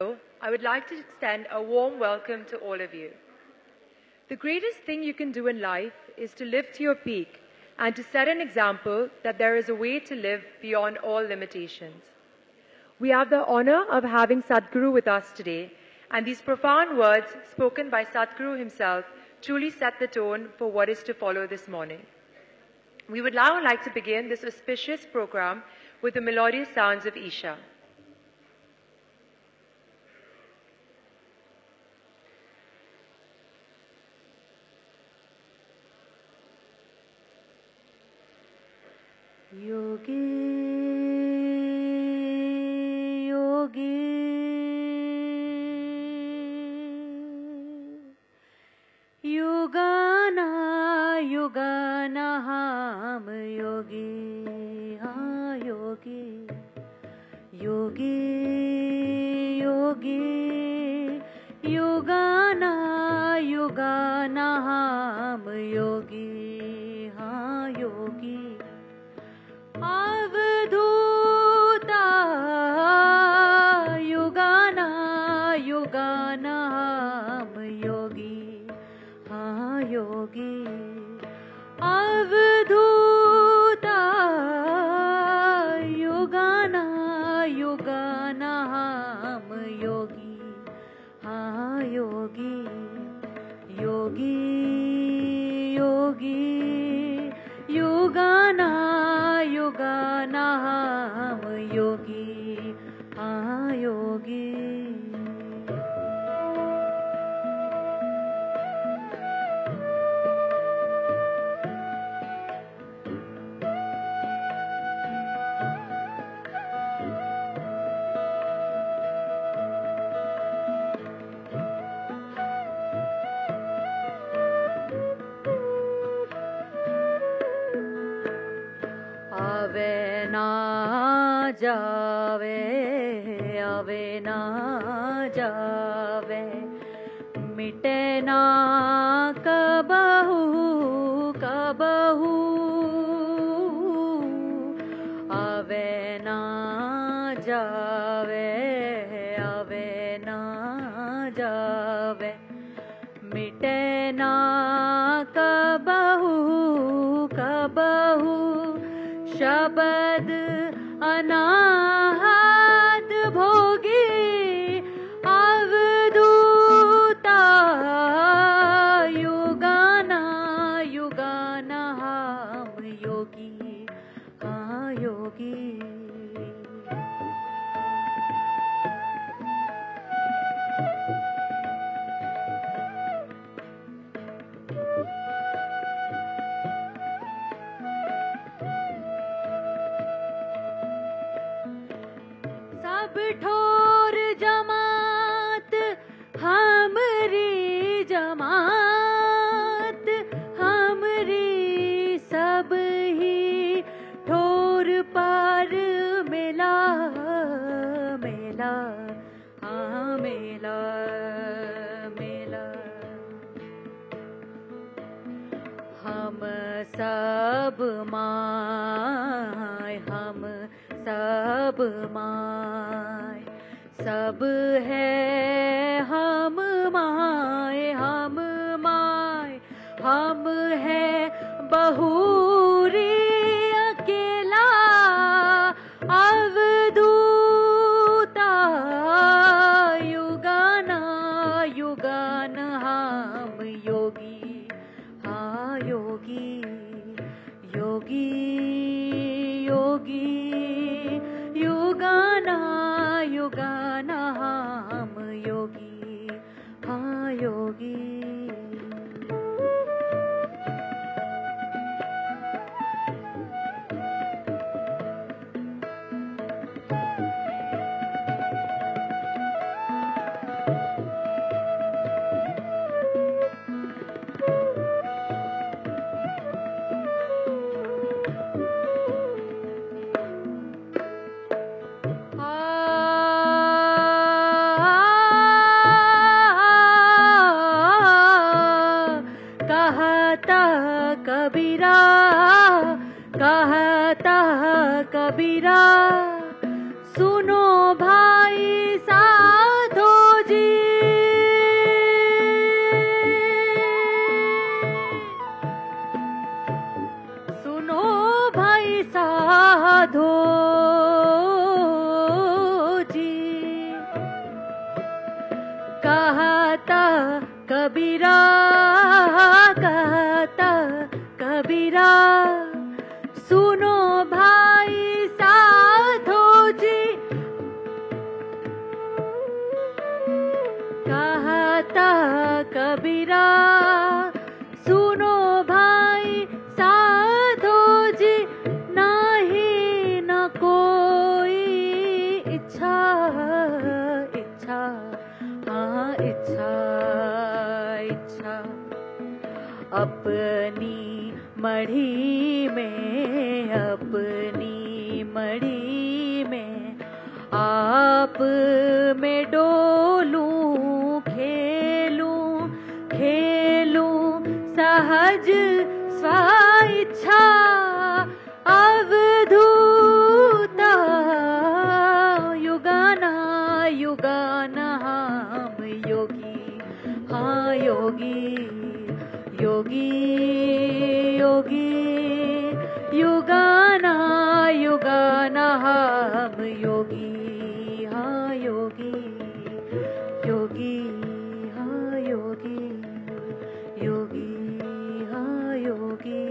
I would like to extend a warm welcome to all of you. The greatest thing you can do in life is to live to your peak and to set an example that there is a way to live beyond all limitations. We have the honor of having Sadhguru with us today, and these profound words spoken by Sadhguru himself truly set the tone for what is to follow this morning. We would now like to begin this auspicious program with the melodious sounds of Isha. Yogi, yogi, yugana, yugana ham yogi, ha yogi, yogi, yogi, yugana, yugana ham yogi, ha yogi. अवधूता युगाना युगाना हम योगी हाँ योगी अवधूता युगाना युगाना हम योगी हाँ योगी योगी योगी युगाना युगाना हम योगी हाँ योगी आवे ना जावे आवे ना जावे मिटे ना कबहू कबहू आवे ना जावे आवे ना जावे मिटे ना कबहू कबहू शबद अनाहत भोगी अवधूता युगाना युगाना हम योगी हाँ योगी सब ठोर जमात हमरी जमात हमरी सब ही ठोर पर मिला मिला हाँ मिला मिला हम सब माय हम सब माय सब है हम माय हम माय हम है बहुरी अकेला अवधूता युगाना युगाना हम योगी हाँ योगी योगी योगी युगाना युगाना हम योगी हाँ योगी कबीरा कहता कबीरा सुनो भाई साथ कहता कबीरा, कहता कबीरा, सुनो भाई साधो जी, कहता कबीरा, सुनो भाई साधो जी, नहीं न कोई इच्छा, इच्छा, हाँ इच्छा, इच्छा, अपनी मढ़ी में, अपनी मढ़ी में आप में डोलूं, खेलूं, खेलूं सहज स्वेच्छा, अवधूता युगाना, युगाना हम योगी, हाँ योगी, योगी, योगी, युगाना, युगाना हम योगी, हाँ योगी, योगी, हाँ योगी, योगी, हाँ योगी।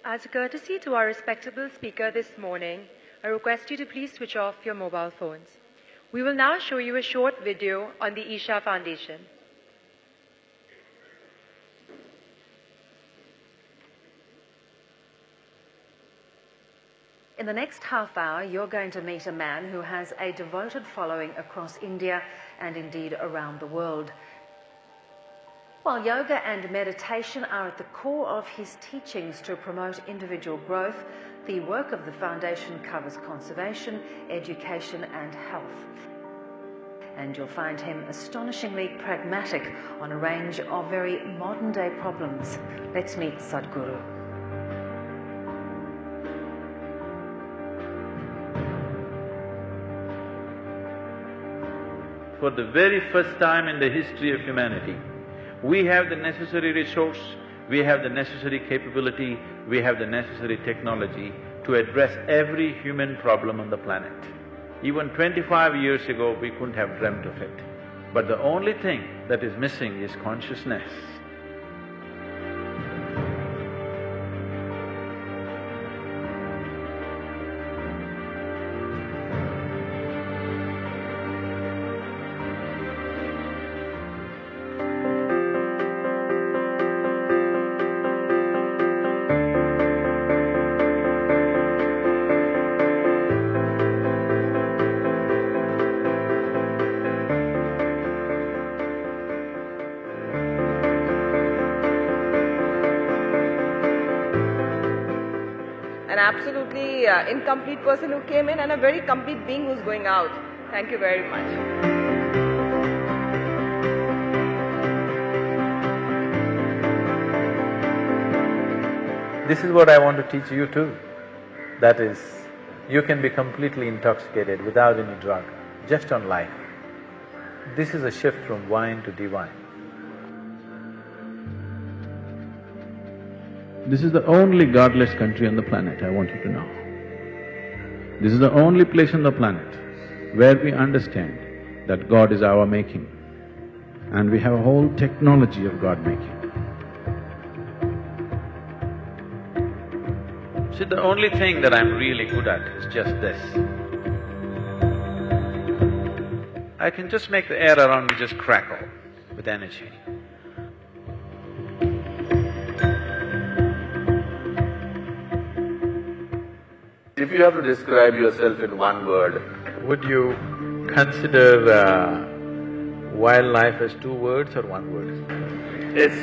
As a courtesy to our respectable speaker this morning, I request you to please switch off your mobile phones. We will now show you a short video on the Isha Foundation. In the next half hour, you're going to meet a man who has a devoted following across India and indeed around the world. While yoga and meditation are at the core of his teachings to promote individual growth, the work of the foundation covers conservation, education and health. And you'll find him astonishingly pragmatic on a range of very modern-day problems. Let's meet Sadhguru. For the very first time in the history of humanity, we have the necessary resource, we have the necessary capability, we have the necessary technology to address every human problem on the planet. Even 25 years ago, we couldn't have dreamt of it. But the only thing that is missing is consciousness. An absolutely incomplete person who came in and a very complete being who's going out. Thank you very much. This is what I want to teach you too. That is, you can be completely intoxicated without any drug, just on life. This is a shift from wine to divine. This is the only godless country on the planet, I want you to know. This is the only place on the planet where we understand that God is our making and we have a whole technology of God making. See, the only thing that I'm really good at is just this. I can just make the air around me just crackle with energy. If you have to describe yourself in one word, Would you consider wildlife as 2 words or 1 word? it's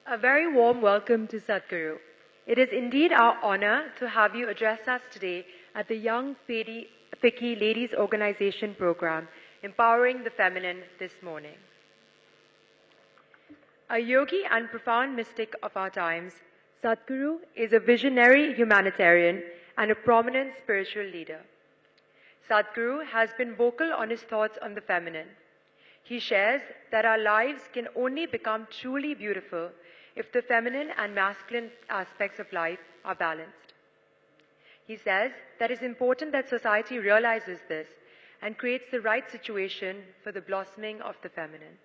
A very warm welcome to Sadhguru. It is indeed our honor to have you address us today at the Young Picky Ladies Organization program, Empowering the Feminine, this morning. A yogi and profound mystic of our times, Sadhguru is a visionary humanitarian and a prominent spiritual leader. Sadhguru has been vocal on his thoughts on the feminine. He shares that our lives can only become truly beautiful if the feminine and masculine aspects of life are balanced. He says that it's important that society realizes this and creates the right situation for the blossoming of the feminine.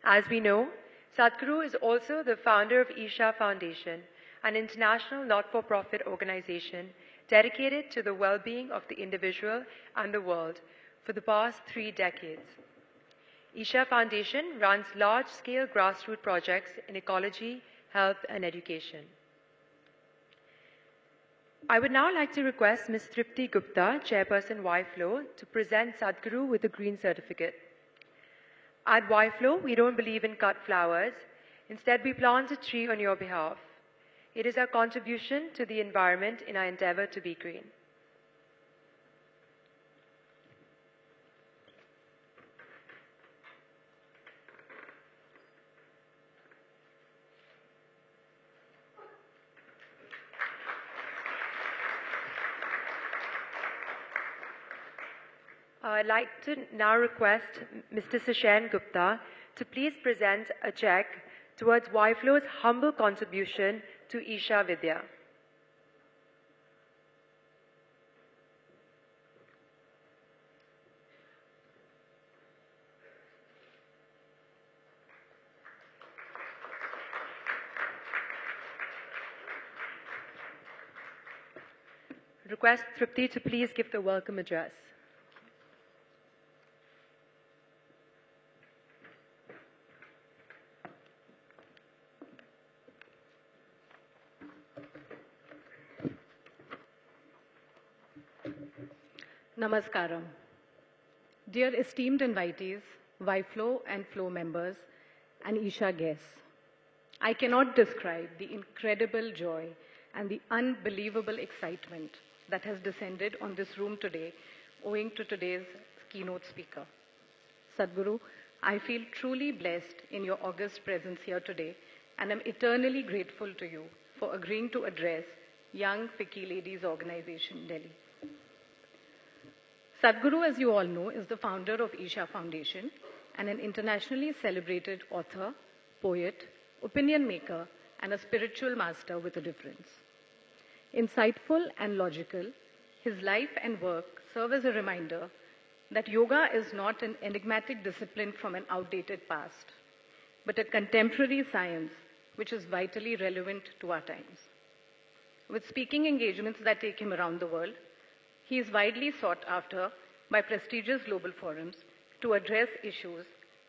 As we know, Sadhguru is also the founder of Isha Foundation, an international not-for-profit organization dedicated to the well-being of the individual and the world for the past 3 decades. Isha Foundation runs large-scale grassroots projects in ecology, health, and education. I would now like to request Ms. Tripti Gupta, Chairperson YFLO, to present Sadhguru with a green certificate. At YFLO, we don't believe in cut flowers. Instead, we plant a tree on your behalf. It is our contribution to the environment in our endeavor to be green. I'd like to now request Mr. Sashen Gupta to please present a check towards YFLO's humble contribution to Isha Vidya. Request Tripti to please give the welcome address. Namaskaram. Dear esteemed invitees, YFLO and FLO members, and Isha guests, I cannot describe the incredible joy and the unbelievable excitement that has descended on this room today owing to today's keynote speaker. Sadhguru, I feel truly blessed in your august presence here today and am eternally grateful to you for agreeing to address Young Picky Ladies Organization, Delhi. Sadhguru, as you all know, is the founder of Isha Foundation and an internationally celebrated author, poet, opinion maker, and a spiritual master with a difference. Insightful and logical, his life and work serve as a reminder that yoga is not an enigmatic discipline from an outdated past, but a contemporary science which is vitally relevant to our times. With speaking engagements that take him around the world, he is widely sought after by prestigious global forums to address issues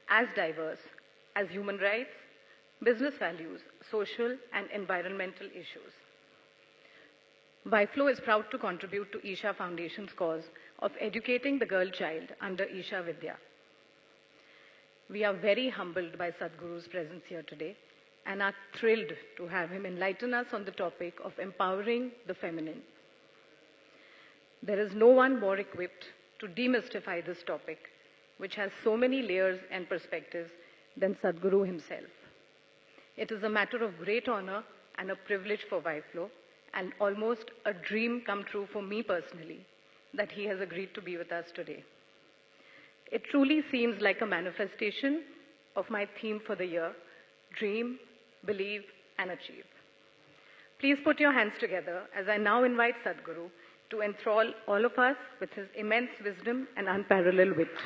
as diverse as human rights, business values, social and environmental issues. YFLO is proud to contribute to Isha Foundation's cause of educating the girl child under Isha Vidya. We are very humbled by Sadhguru's presence here today and are thrilled to have him enlighten us on the topic of empowering the feminine. There is no one more equipped to demystify this topic, which has so many layers and perspectives, than Sadhguru himself. It is a matter of great honor and a privilege for YFLO, and almost a dream come true for me personally, that he has agreed to be with us today. It truly seems like a manifestation of my theme for the year: dream, believe, and achieve. Please put your hands together as I now invite Sadhguru to enthrall all of us with his immense wisdom and unparalleled wit.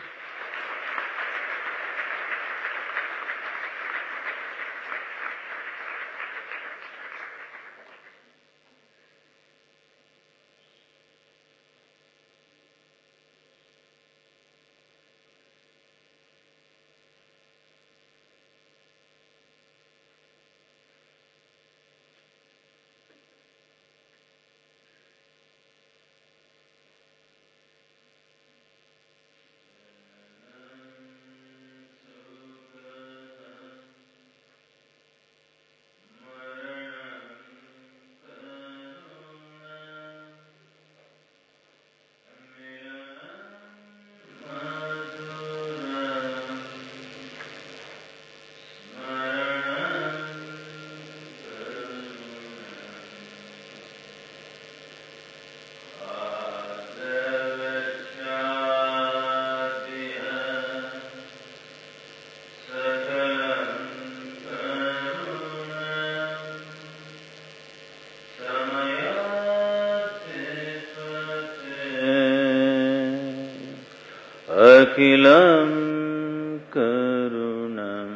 Sakhilam Karunam.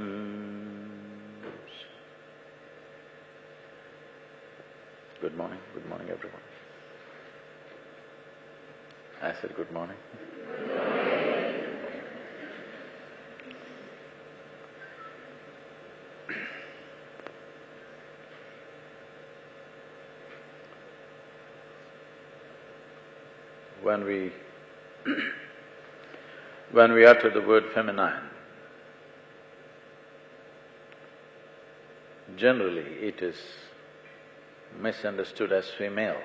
Good morning everyone. I said good morning. When we utter the word feminine, generally it is misunderstood as female.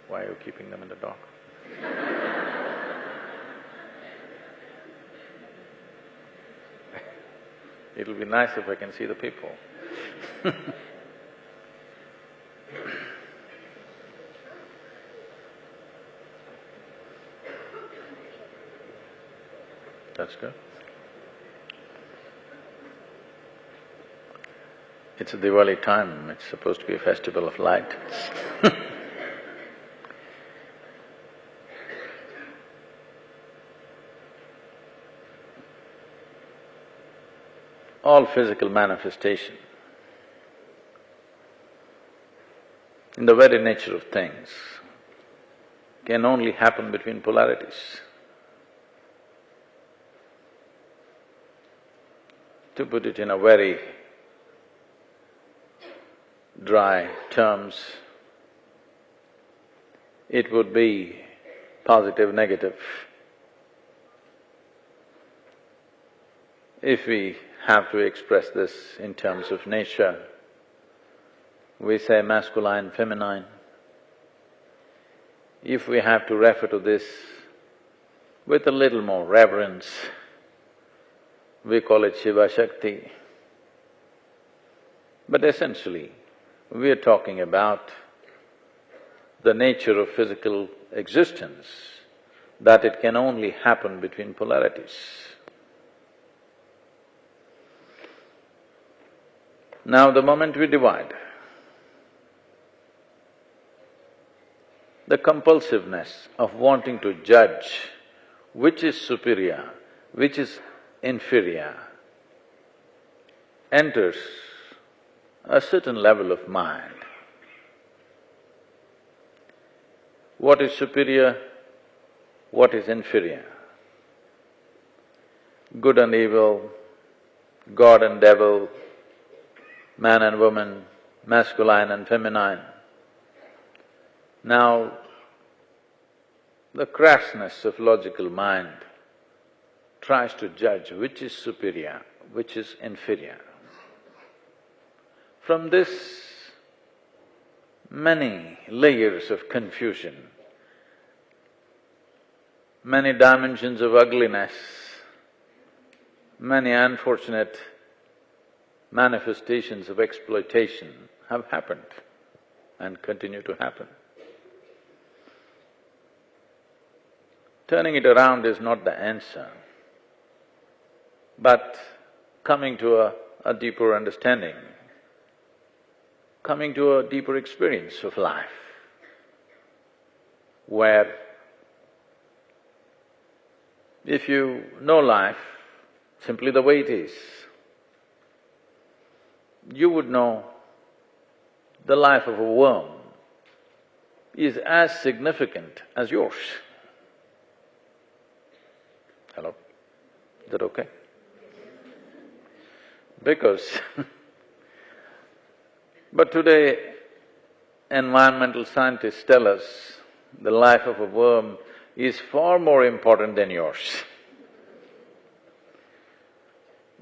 Why are you keeping them in the dark? It'll be nice if I can see the people. That's good. It's a Diwali time, it's supposed to be a festival of light. All physical manifestation, in the very nature of things, can only happen between polarities. To put it in a very dry terms, it would be positive, negative. If we have to express this in terms of nature, we say masculine, feminine. If we have to refer to this with a little more reverence, we call it Shiva Shakti. But essentially, we are talking about the nature of physical existence, that it can only happen between polarities. Now, the moment we divide, the compulsiveness of wanting to judge which is superior, which is inferior, enters a certain level of mind. What is superior, what is inferior? Good and evil, God and devil, man and woman, masculine and feminine. Now, the crassness of logical mind tries to judge which is superior, which is inferior. From this, many layers of confusion, many dimensions of ugliness, many unfortunate manifestations of exploitation have happened and continue to happen. Turning it around is not the answer, but coming to a deeper understanding, coming to a deeper experience of life, where if you know life simply the way it is, you would know the life of a worm is as significant as yours. Hello? Is that okay? Because but today, environmental scientists tell us the life of a worm is far more important than yours.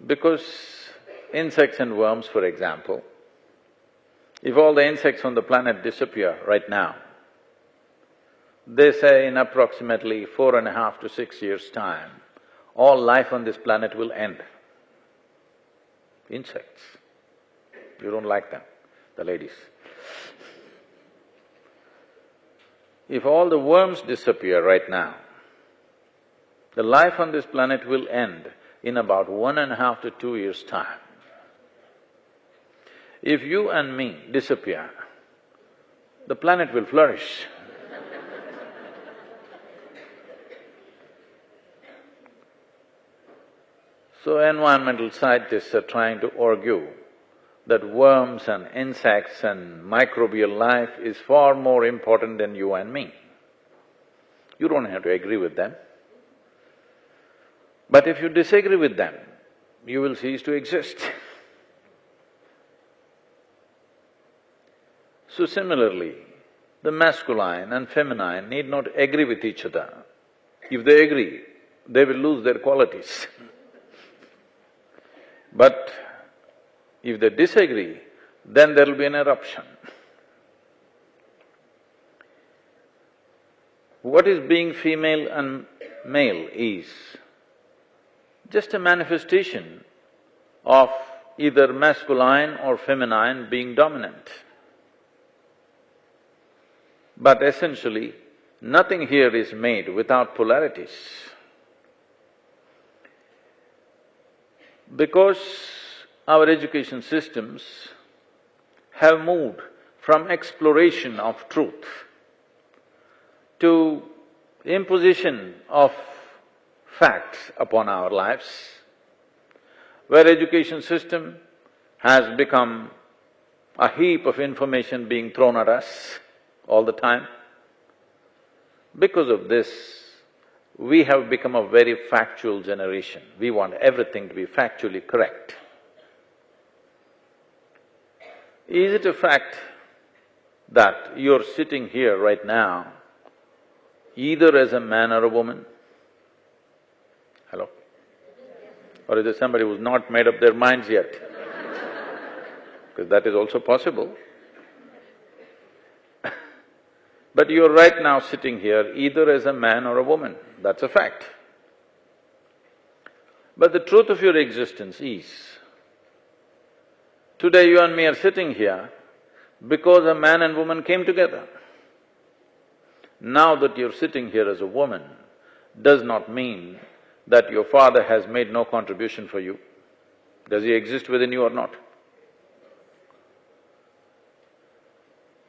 Because insects and worms, for example, if all the insects on the planet disappear right now, they say in approximately 4.5 to 6 years' time, all life on this planet will end. Insects. You don't like them, the ladies. If all the worms disappear right now, the life on this planet will end in about 1.5 to 2 years' time. If you and me disappear, the planet will flourish. So environmental scientists are trying to argue that worms and insects and microbial life is far more important than you and me. You don't have to agree with them. But if you disagree with them, you will cease to exist. So similarly, the masculine and feminine need not agree with each other. If they agree, they will lose their qualities. But if they disagree, then there will be an eruption. What is being female and male is just a manifestation of either masculine or feminine being dominant. But essentially, nothing here is made without polarities. Because our education systems have moved from exploration of truth to imposition of facts upon our lives, where education system has become a heap of information being thrown at us all the time. Because of this, we have become a very factual generation. We want everything to be factually correct. Is it a fact that you're sitting here right now either as a man or a woman? Hello? Or is there somebody who's not made up their minds yet? Because that is also possible. But you're right now sitting here either as a man or a woman, that's a fact. But the truth of your existence is, today you and me are sitting here because a man and woman came together. Now that you're sitting here as a woman does not mean that your father has made no contribution for you. Does he exist within you or not?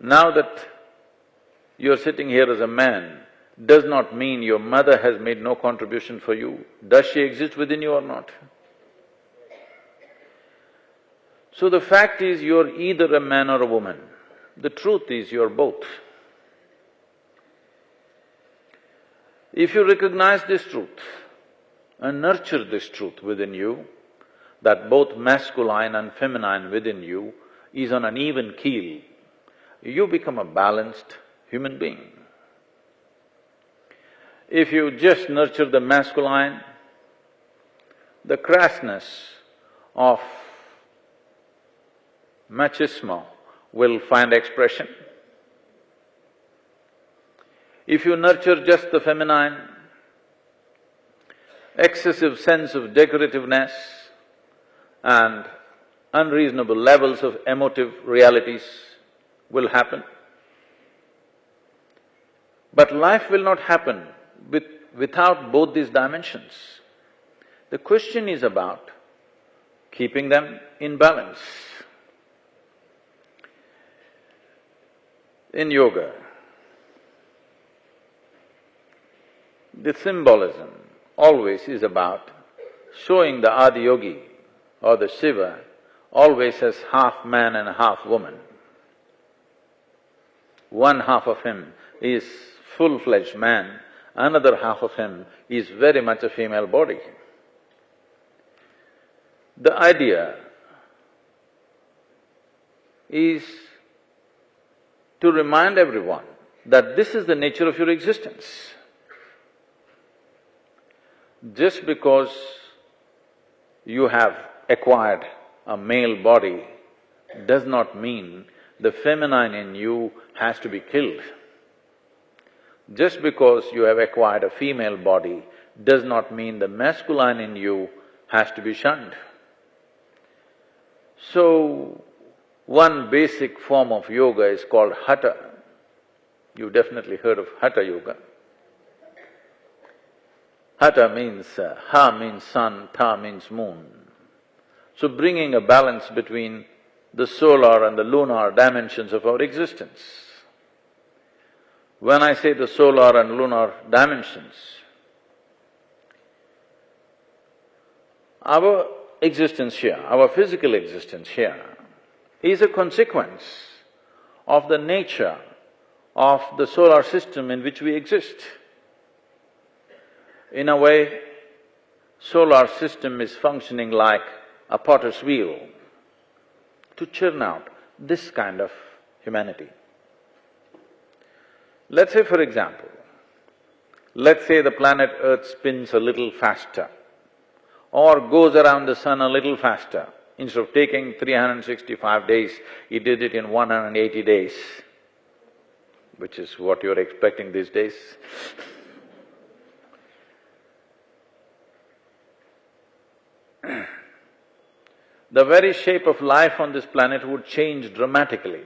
Now that you're sitting here as a man does not mean your mother has made no contribution for you. Does she exist within you or not? So the fact is you're either a man or a woman. The truth is you're both. If you recognize this truth and nurture this truth within you, that both masculine and feminine within you is on an even keel, you become a balanced human being. If you just nurture the masculine, the crassness of machismo will find expression. If you nurture just the feminine, excessive sense of decorativeness and unreasonable levels of emotive realities will happen. But life will not happen without both these dimensions. The question is about keeping them in balance. In yoga, the symbolism always is about showing the Adiyogi or the Shiva always as half man and half woman. One half of him is full-fledged man, another half of him is very much a female body. The idea is to remind everyone that this is the nature of your existence. Just because you have acquired a male body does not mean the feminine in you has to be killed. Just because you have acquired a female body does not mean the masculine in you has to be shunned. So, one basic form of yoga is called Hatha. You've definitely heard of Hatha yoga. Hatha means… Ha means sun, Tha means moon. So bringing a balance between the solar and the lunar dimensions of our existence. When I say the solar and lunar dimensions, our existence here, our physical existence here, is a consequence of the nature of the solar system in which we exist. In a way, solar system is functioning like a potter's wheel to churn out this kind of humanity. Let's say, for example, let's say the planet Earth spins a little faster or goes around the sun a little faster. Instead of taking 365 days, it did it in 180 days, which is what you're expecting these days. The very shape of life on this planet would change dramatically.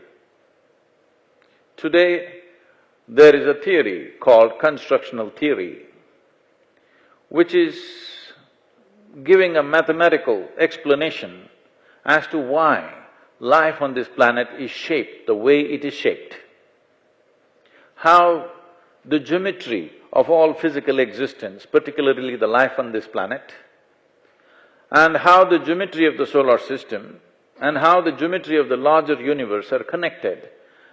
Today, there is a theory called constructional theory, which is giving a mathematical explanation as to why life on this planet is shaped the way it is shaped. How the geometry of all physical existence, particularly the life on this planet, and how the geometry of the solar system and how the geometry of the larger universe are connected,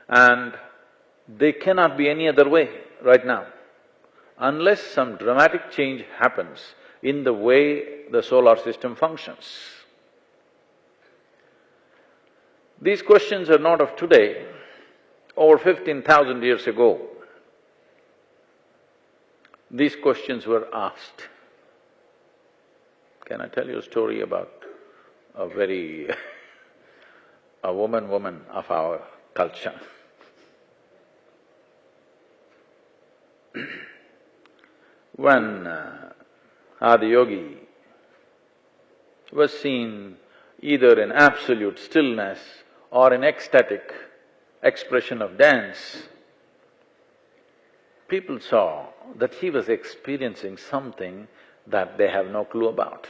and they cannot be any other way right now, unless some dramatic change happens in the way the solar system functions. These questions are not of today. Over 15,000 years ago, these questions were asked. Can I tell you a story about a very a woman of our culture? When Adiyogi was seen either in absolute stillness or in ecstatic expression of dance, people saw that he was experiencing something that they have no clue about.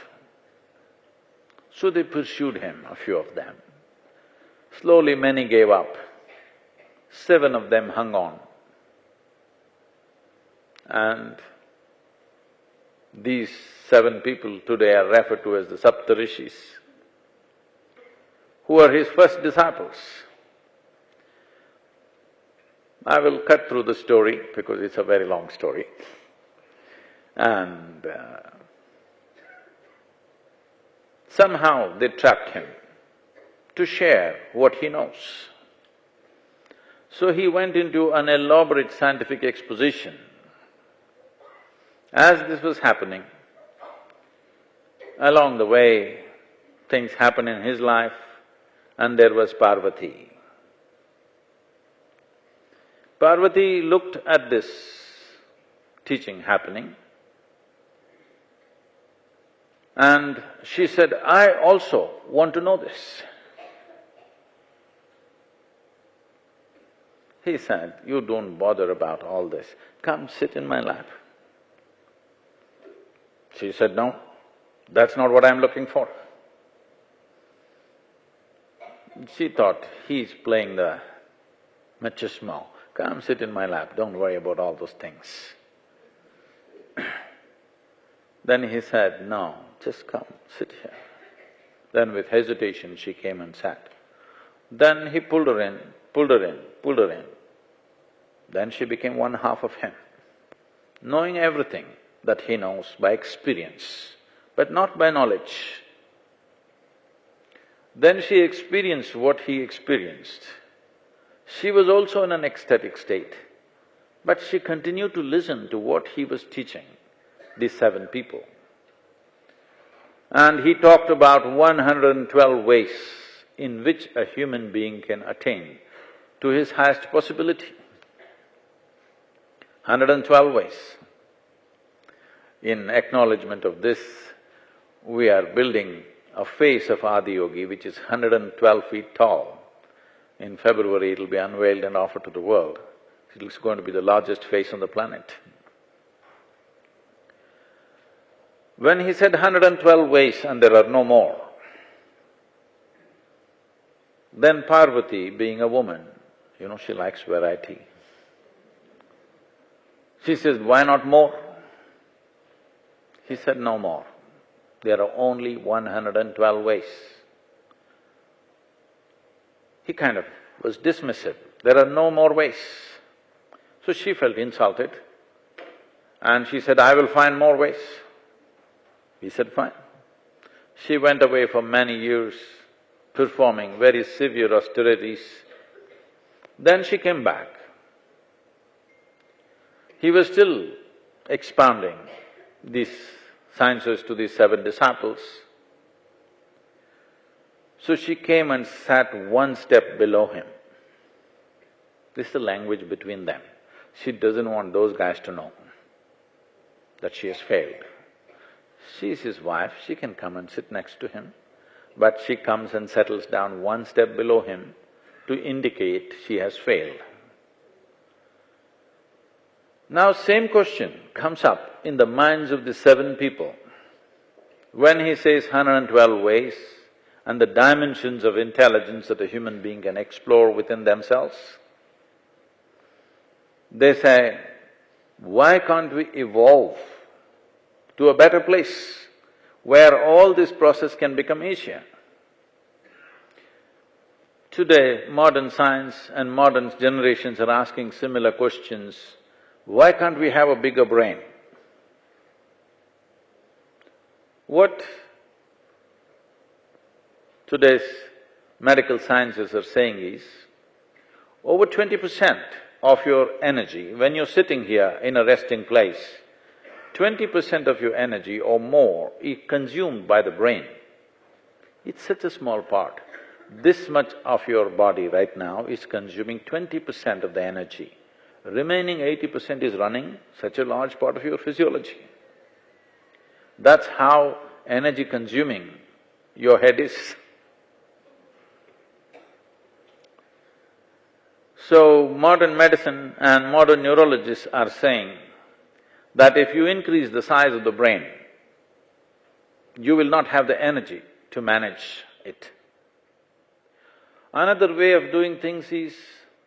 So they pursued him, a few of them. Slowly many gave up. 7 of them hung on. And these 7 people today are referred to as the Saptarishis, who are his first disciples. I will cut through the story because it's a very long story. And somehow they trapped him to share what he knows. So he went into an elaborate scientific exposition. As this was happening, along the way, things happened in his life, and there was Parvati. Parvati looked at this teaching happening, and she said, "I also want to know this." He said, "You don't bother about all this, come sit in my lap." She said, "No, that's not what I'm looking for." She thought, he's playing the machismo. Come sit in my lap, don't worry about all those things. Then he said, "No, just come, sit here." Then with hesitation she came and sat. Then he pulled her in, pulled her in, pulled her in. Then she became one half of him, knowing everything that he knows by experience, but not by knowledge. Then she experienced what he experienced. She was also in an ecstatic state, but she continued to listen to what he was teaching, these 7 people. And he talked about 112 ways in which a human being can attain to his highest possibility. 112 ways. In acknowledgement of this, we are building a face of Adiyogi which is 112 feet tall. In February, it'll be unveiled and offered to the world. It's going to be the largest face on the planet. When he said 112 ways and there are no more, then Parvati, being a woman, she likes variety. She says, why not more? He said, no more. There are only 112 ways. He kind of was dismissive. There are no more ways. So she felt insulted and she said, I will find more ways. He said, fine. She went away for many years, performing very severe austerities. Then she came back. He was still expounding these sciences to these 7 disciples. So she came and sat one step below him. This is the language between them. She doesn't want those guys to know that she has failed. She is his wife, she can come and sit next to him, but she comes and settles down one step below him to indicate she has failed. Now same question comes up in the minds of the 7 people. When he says 112 ways and the dimensions of intelligence that a human being can explore within themselves, they say, why can't we evolve to a better place where all this process can become easier? Today, modern science and modern generations are asking similar questions. Why can't we have a bigger brain? What today's medical sciences are saying is, over 20% of your energy, when you're sitting here in a resting place, 20% of your energy or more is consumed by the brain. It's such a small part. This much of your body right now is consuming 20% of the energy. Remaining 80% is running such a large part of your physiology. That's how energy consuming your head is. So, modern medicine and modern neurologists are saying that if you increase the size of the brain, you will not have the energy to manage it. Another way of doing things is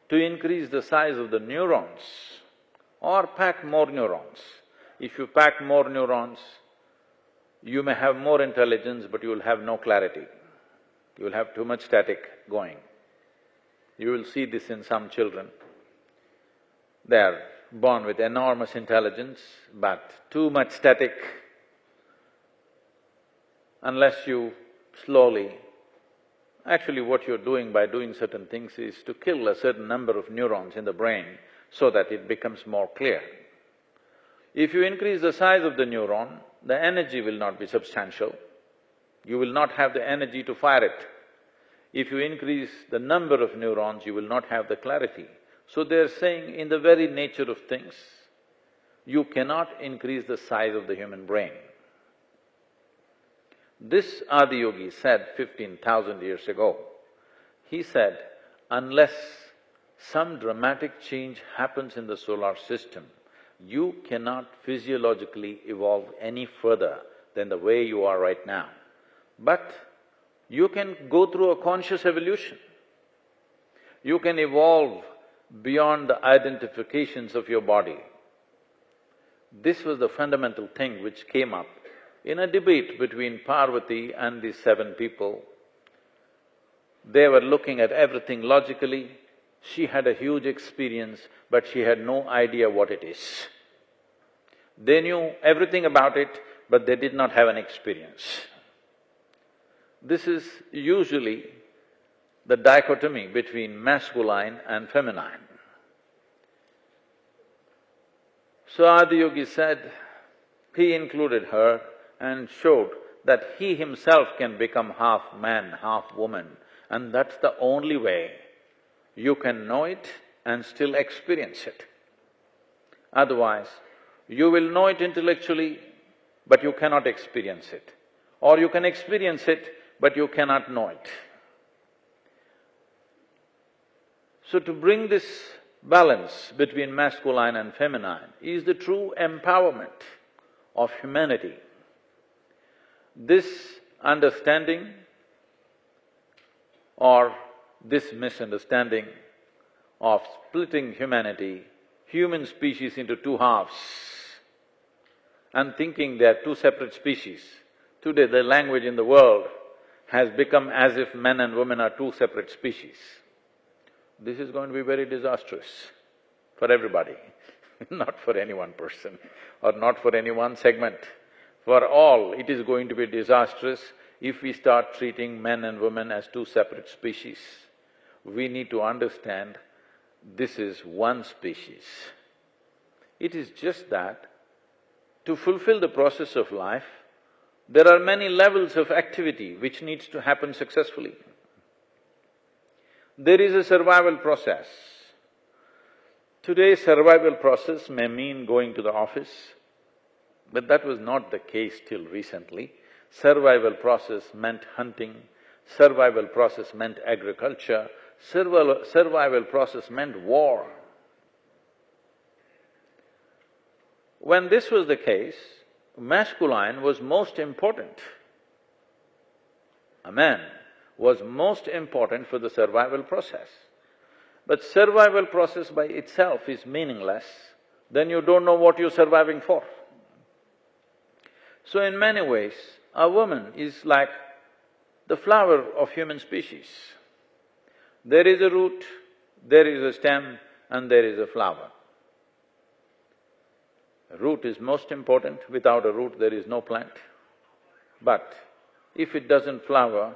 to increase the size of the neurons or pack more neurons. If you pack more neurons, you may have more intelligence, but you will have no clarity. You will have too much static going. You will see this in some children. They are born with enormous intelligence, but too much static. Unless you slowly… Actually, what you're doing by doing certain things is to kill a certain number of neurons in the brain so that it becomes more clear. If you increase the size of the neuron, the energy will not be substantial. You will not have the energy to fire it. If you increase the number of neurons, you will not have the clarity. So they're saying, in the very nature of things, you cannot increase the size of the human brain. This Adiyogi said 15,000 years ago. He said, unless some dramatic change happens in the solar system, you cannot physiologically evolve any further than the way you are right now. But you can go through a conscious evolution. You can evolve beyond the identifications of your body. This was the fundamental thing which came up in a debate between Parvati and these 7 people. They were looking at everything logically. She had a huge experience, but she had no idea what it is. They knew everything about it, but they did not have an experience. This is usually the dichotomy between masculine and feminine. So Adiyogi said, he included her and showed that he himself can become half man, half woman, and that's the only way you can know it and still experience it. Otherwise, you will know it intellectually, but you cannot experience it. Or you can experience it, but you cannot know it. So to bring this balance between masculine and feminine is the true empowerment of humanity. This understanding or this misunderstanding of splitting humanity, human species into two halves and thinking they are two separate species. Today the language in the world has become as if men and women are two separate species. This is going to be very disastrous for everybody, not for any one person or not for any one segment. For all, it is going to be disastrous if we start treating men and women as two separate species. We need to understand this is one species. It is just that to fulfill the process of life, there are many levels of activity which needs to happen successfully. There is a survival process. Today's survival process may mean going to the office, but that was not the case till recently. Survival process meant hunting, survival process meant agriculture, survival process meant war. When this was the case, masculine was most important. A man was most important for the survival process. But survival process by itself is meaningless, then you don't know what you're surviving for. So in many ways, a woman is like the flower of human species. There is a root, there is a stem, and there is a flower. A root is most important, without a root there is no plant. But if it doesn't flower,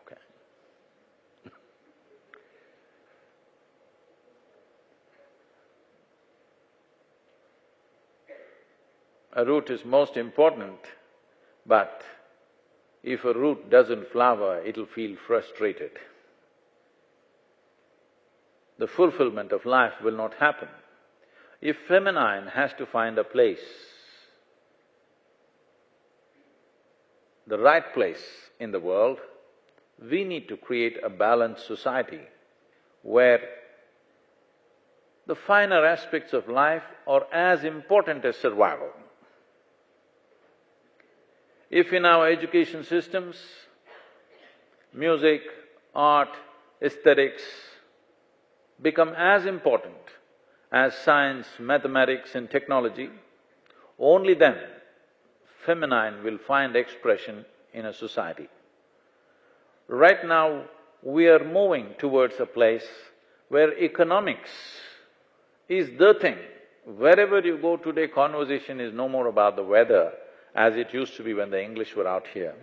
okay. A root is most important, but if a root doesn't flower, it'll feel frustrated. The fulfillment of life will not happen. If feminine has to find a place, the right place in the world, we need to create a balanced society where the finer aspects of life are as important as survival. If in our education systems, music, art, aesthetics become as important as science, mathematics and technology, only then feminine will find expression in a society. Right now, we are moving towards a place where economics is the thing. Wherever you go today, conversation is no more about the weather as it used to be when the English were out here.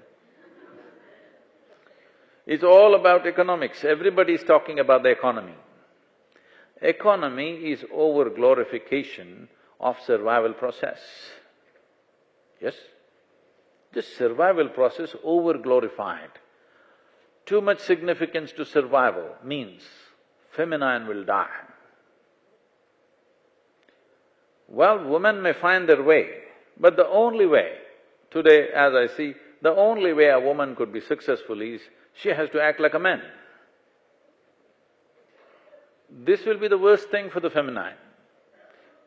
It's all about economics, everybody is talking about the economy. Economy is over-glorification of survival process. Yes? This survival process over-glorified. Too much significance to survival means feminine will die. Well, women may find their way, but the only way, today as I see, the only way a woman could be successful is she has to act like a man. This will be the worst thing for the feminine.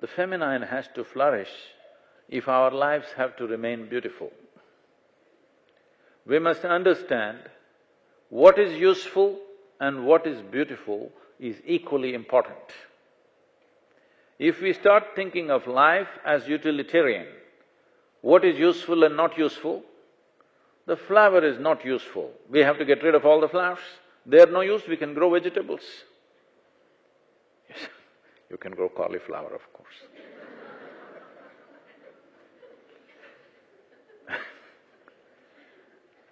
The feminine has to flourish if our lives have to remain beautiful. We must understand what is useful and what is beautiful is equally important. If we start thinking of life as utilitarian, what is useful and not useful? The flower is not useful, we have to get rid of all the flowers. They are no use, we can grow vegetables. Yes, you can grow cauliflower, of course.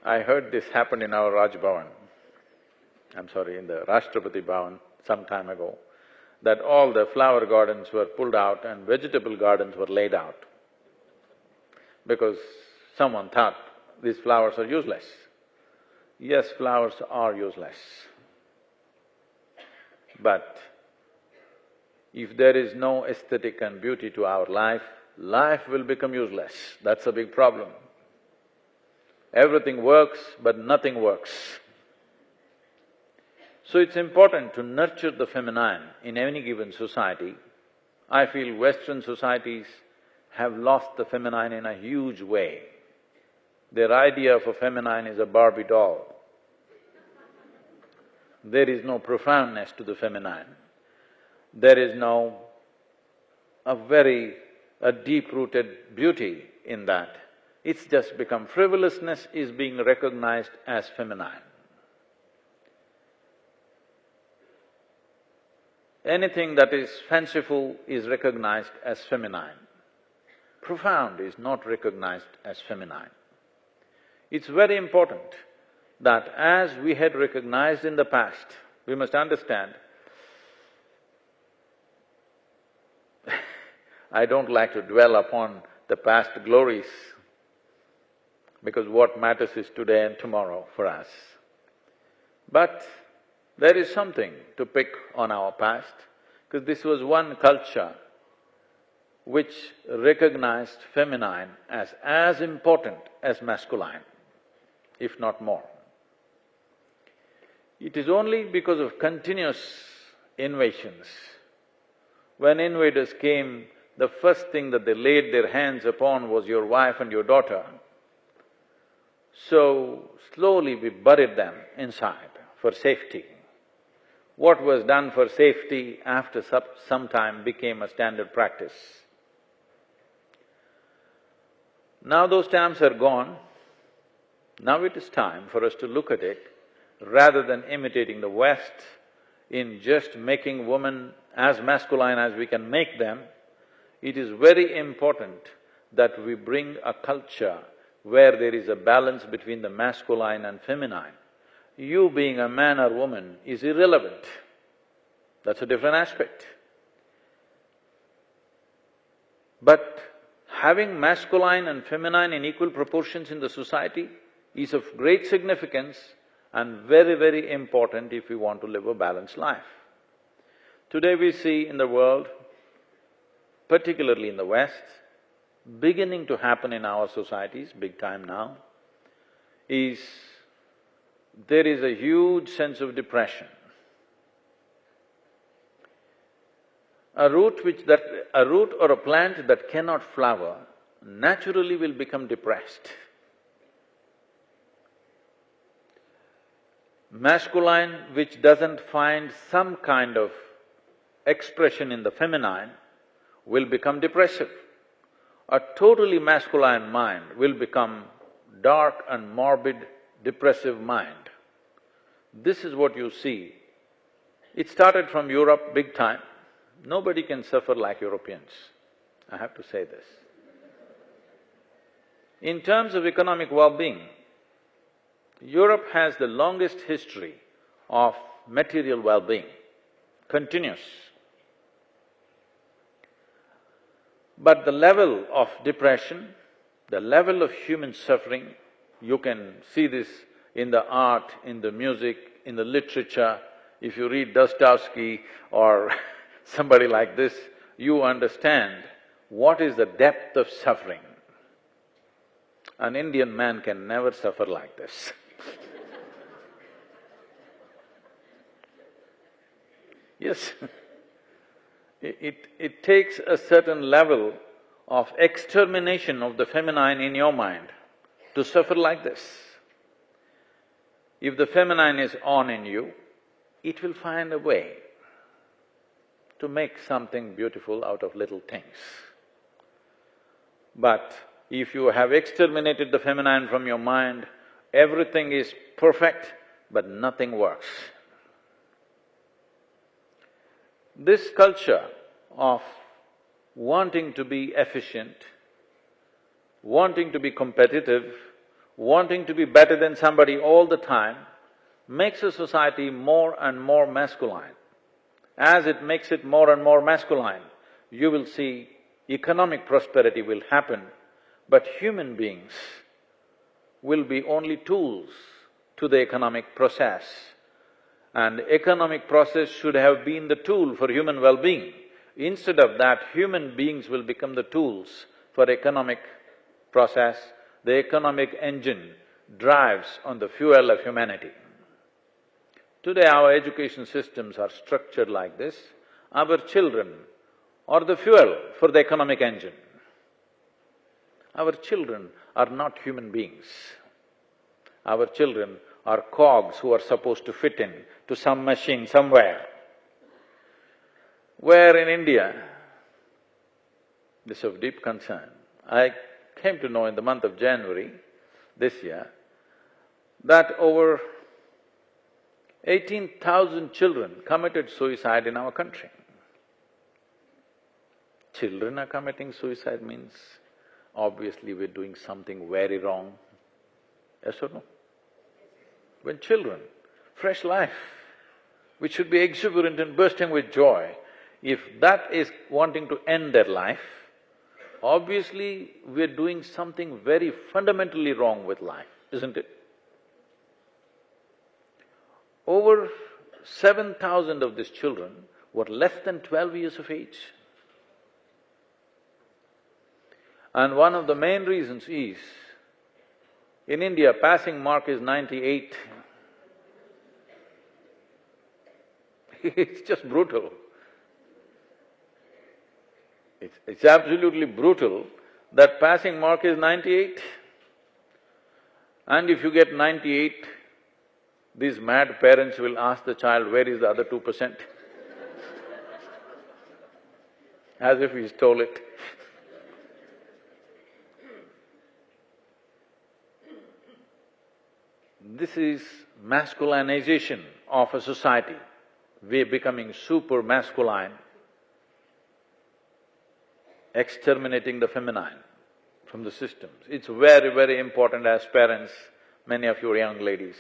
I heard this happen in our Raj Bhavan, in the Rashtrapati Bhavan some time ago, that all the flower gardens were pulled out and vegetable gardens were laid out because someone thought these flowers are useless. Yes, flowers are useless. But if there is no aesthetic and beauty to our life, life will become useless. That's a big problem. Everything works, but nothing works. So it's important to nurture the feminine in any given society. I feel Western societies have lost the feminine in a huge way. Their idea of a feminine is a Barbie doll. There is no profoundness to the feminine. There is no a deep-rooted beauty in that. It's just become frivolousness is being recognized as feminine. Anything that is fanciful is recognized as feminine. Profound is not recognized as feminine. It's very important that as we had recognized in the past, we must understand, I don't like to dwell upon the past glories, because what matters is today and tomorrow for us. But there is something to pick on our past, because this was one culture which recognized feminine as important as masculine, if not more. It is only because of continuous invasions. When invaders came, the first thing that they laid their hands upon was your wife and your daughter. So, slowly we buried them inside for safety. What was done for safety after some time became a standard practice. Now those times are gone. Now it is time for us to look at it, rather than imitating the West in just making women as masculine as we can make them. It is very important that we bring a culture where there is a balance between the masculine and feminine. You being a man or woman is irrelevant. That's a different aspect. But having masculine and feminine in equal proportions in the society is of great significance and very, very important if we want to live a balanced life. Today we see in the world, particularly in the West, beginning to happen in our societies, big time now, is there is a huge sense of depression. A root or a plant that cannot flower naturally will become depressed. Masculine which doesn't find some kind of expression in the feminine will become depressive. A totally masculine mind will become dark and morbid, depressive mind. This is what you see. It started from Europe big time. Nobody can suffer like Europeans, I have to say this. In terms of economic well-being, Europe has the longest history of material well-being, continuous. But the level of depression, the level of human suffering, you can see this in the art, in the music, in the literature. If you read Dostoevsky or somebody like this, you understand what is the depth of suffering. An Indian man can never suffer like this. Yes, it takes a certain level of extermination of the feminine in your mind to suffer like this. If the feminine is on in you, it will find a way to make something beautiful out of little things. But if you have exterminated the feminine from your mind, everything is perfect, but nothing works. This culture of wanting to be efficient, wanting to be competitive, wanting to be better than somebody all the time, makes a society more and more masculine. As it makes it more and more masculine, you will see economic prosperity will happen, but human beings will be only tools to the economic process. And economic process should have been the tool for human well-being. Instead of that, human beings will become the tools for economic process. The economic engine drives on the fuel of humanity. Today our education systems are structured like this. Our children are the fuel for the economic engine. Our children are not human beings. Our children are cogs who are supposed to fit in to some machine somewhere. Where in India, this is of deep concern. I came to know in the month of January this year that over 18,000 children committed suicide in our country. Children are committing suicide means obviously we're doing something very wrong. Yes or no? When children, fresh life, which should be exuberant and bursting with joy, if that is wanting to end their life, obviously we're doing something very fundamentally wrong with life, isn't it? Over 7,000 of these children were less than 12 years of age. And one of the main reasons is, in India, passing mark is 98. It's just brutal. It's absolutely brutal that passing mark is 98. And if you get 98, these mad parents will ask the child, where is the other 2%? As if he stole it. This is masculinization of a society. We're becoming super masculine, exterminating the feminine from the systems. It's very, very important as parents, many of you young ladies,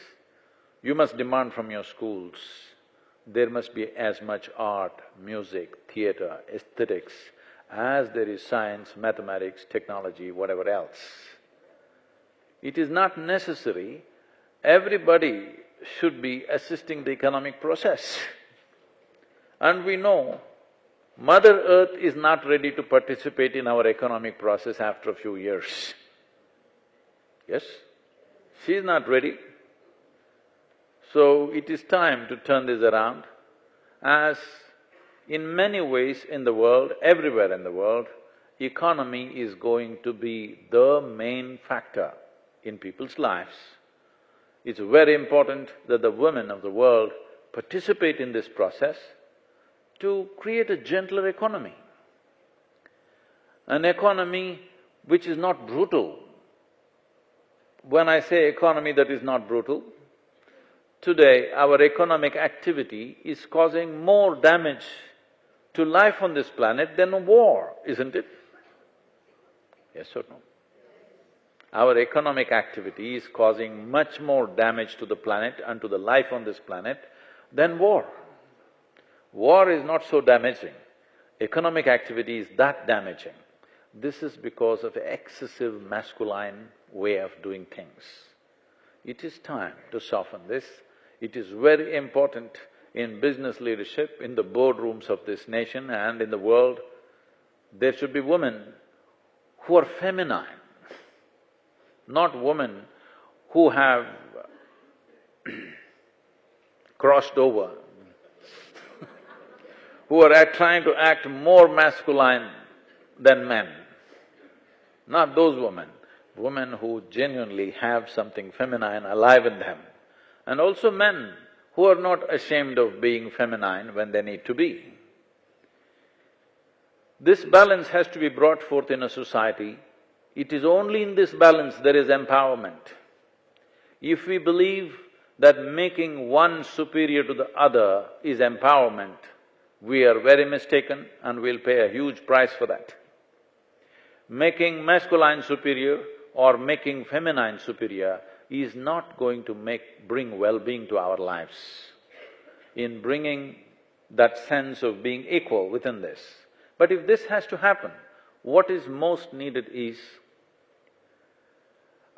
you must demand from your schools, there must be as much art, music, theatre, aesthetics as there is science, mathematics, technology, whatever else. It is not necessary everybody should be assisting the economic process. And we know Mother Earth is not ready to participate in our economic process after a few years. Yes? She is not ready. So it is time to turn this around, as in many ways in the world, everywhere in the world, economy is going to be the main factor in people's lives. It's very important that the women of the world participate in this process to create a gentler economy. An economy which is not brutal. When I say economy that is not brutal, today our economic activity is causing more damage to life on this planet than a war, isn't it? Yes or no? Our economic activity is causing much more damage to the planet and to the life on this planet than war. War is not so damaging, economic activity is that damaging. This is because of excessive masculine way of doing things. It is time to soften this. It is very important in business leadership, in the boardrooms of this nation and in the world. There should be women who are feminine, not women who have crossed over, who are trying to act more masculine than men. Not those women, women who genuinely have something feminine alive in them. And also men who are not ashamed of being feminine when they need to be. This balance has to be brought forth in a society. It is only in this balance there is empowerment. If we believe that making one superior to the other is empowerment, we are very mistaken and we'll pay a huge price for that. Making masculine superior or making feminine superior is not going to bring well-being to our lives. In bringing that sense of being equal within this. But if this has to happen, what is most needed is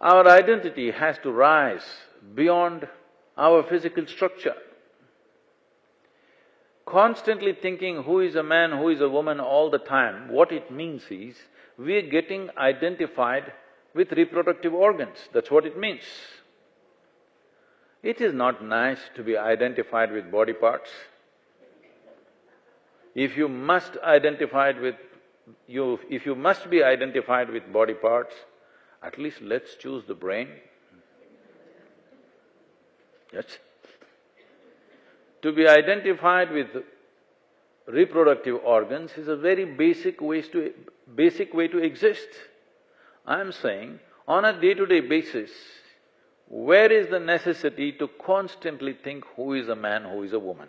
our identity has to rise beyond our physical structure. Constantly thinking who is a man, who is a woman all the time, what it means is, we're getting identified with reproductive organs, that's what it means. It is not nice to be identified with body parts. If you must be identified with body parts, at least let's choose the brain. Yes? To be identified with reproductive organs is a very basic way to exist. I'm saying, on a day-to-day basis, where is the necessity to constantly think who is a man, who is a woman?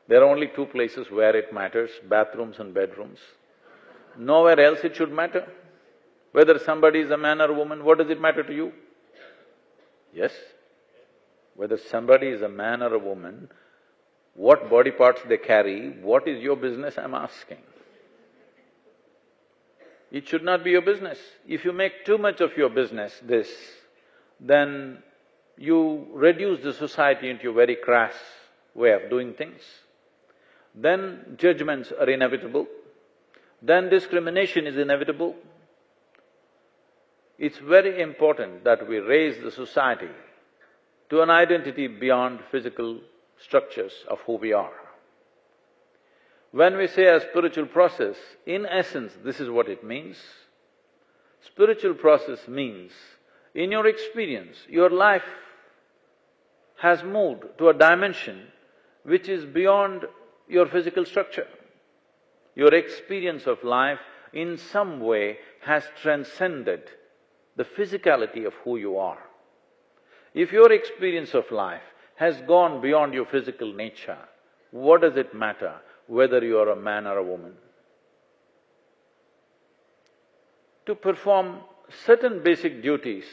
There are only two places where it matters, bathrooms and bedrooms. Nowhere else it should matter. Whether somebody is a man or a woman, what does it matter to you? Yes? Whether somebody is a man or a woman, what body parts they carry, what is your business, I'm asking. It should not be your business. If you make too much of your business this, then you reduce the society into a very crass way of doing things. Then judgments are inevitable, then discrimination is inevitable. It's very important that we raise the society to an identity beyond physical structures of who we are. When we say a spiritual process, in essence, this is what it means. Spiritual process means, in your experience, your life has moved to a dimension which is beyond your physical structure. Your experience of life in some way has transcended the physicality of who you are. If your experience of life has gone beyond your physical nature, what does it matter whether you are a man or a woman? To perform certain basic duties,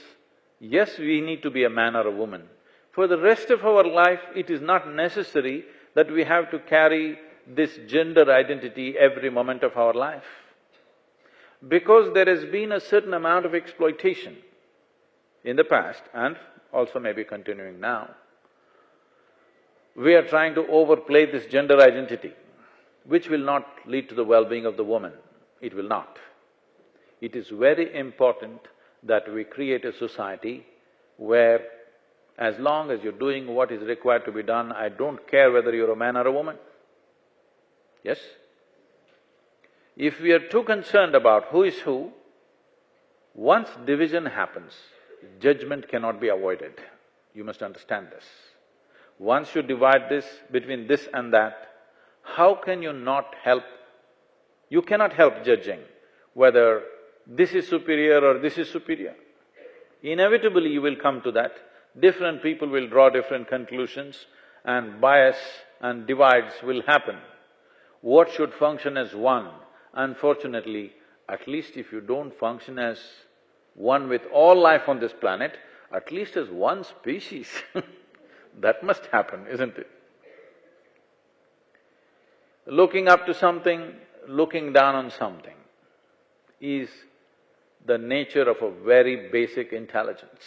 yes, we need to be a man or a woman. For the rest of our life, it is not necessary that we have to carry this gender identity every moment of our life. Because there has been a certain amount of exploitation in the past and also maybe continuing now, we are trying to overplay this gender identity, which will not lead to the well-being of the woman. It will not. It is very important that we create a society where as long as you're doing what is required to be done, I don't care whether you're a man or a woman. Yes? If we are too concerned about who is who, once division happens, judgment cannot be avoided. You must understand this. Once you divide this between this and that, how can you not help? You cannot help judging whether this is superior or this is superior. Inevitably you will come to that. Different people will draw different conclusions and bias and divides will happen. What should function as one? Unfortunately, at least if you don't function as one with all life on this planet, at least as one species that must happen, isn't it? Looking up to something, looking down on something is the nature of a very basic intelligence.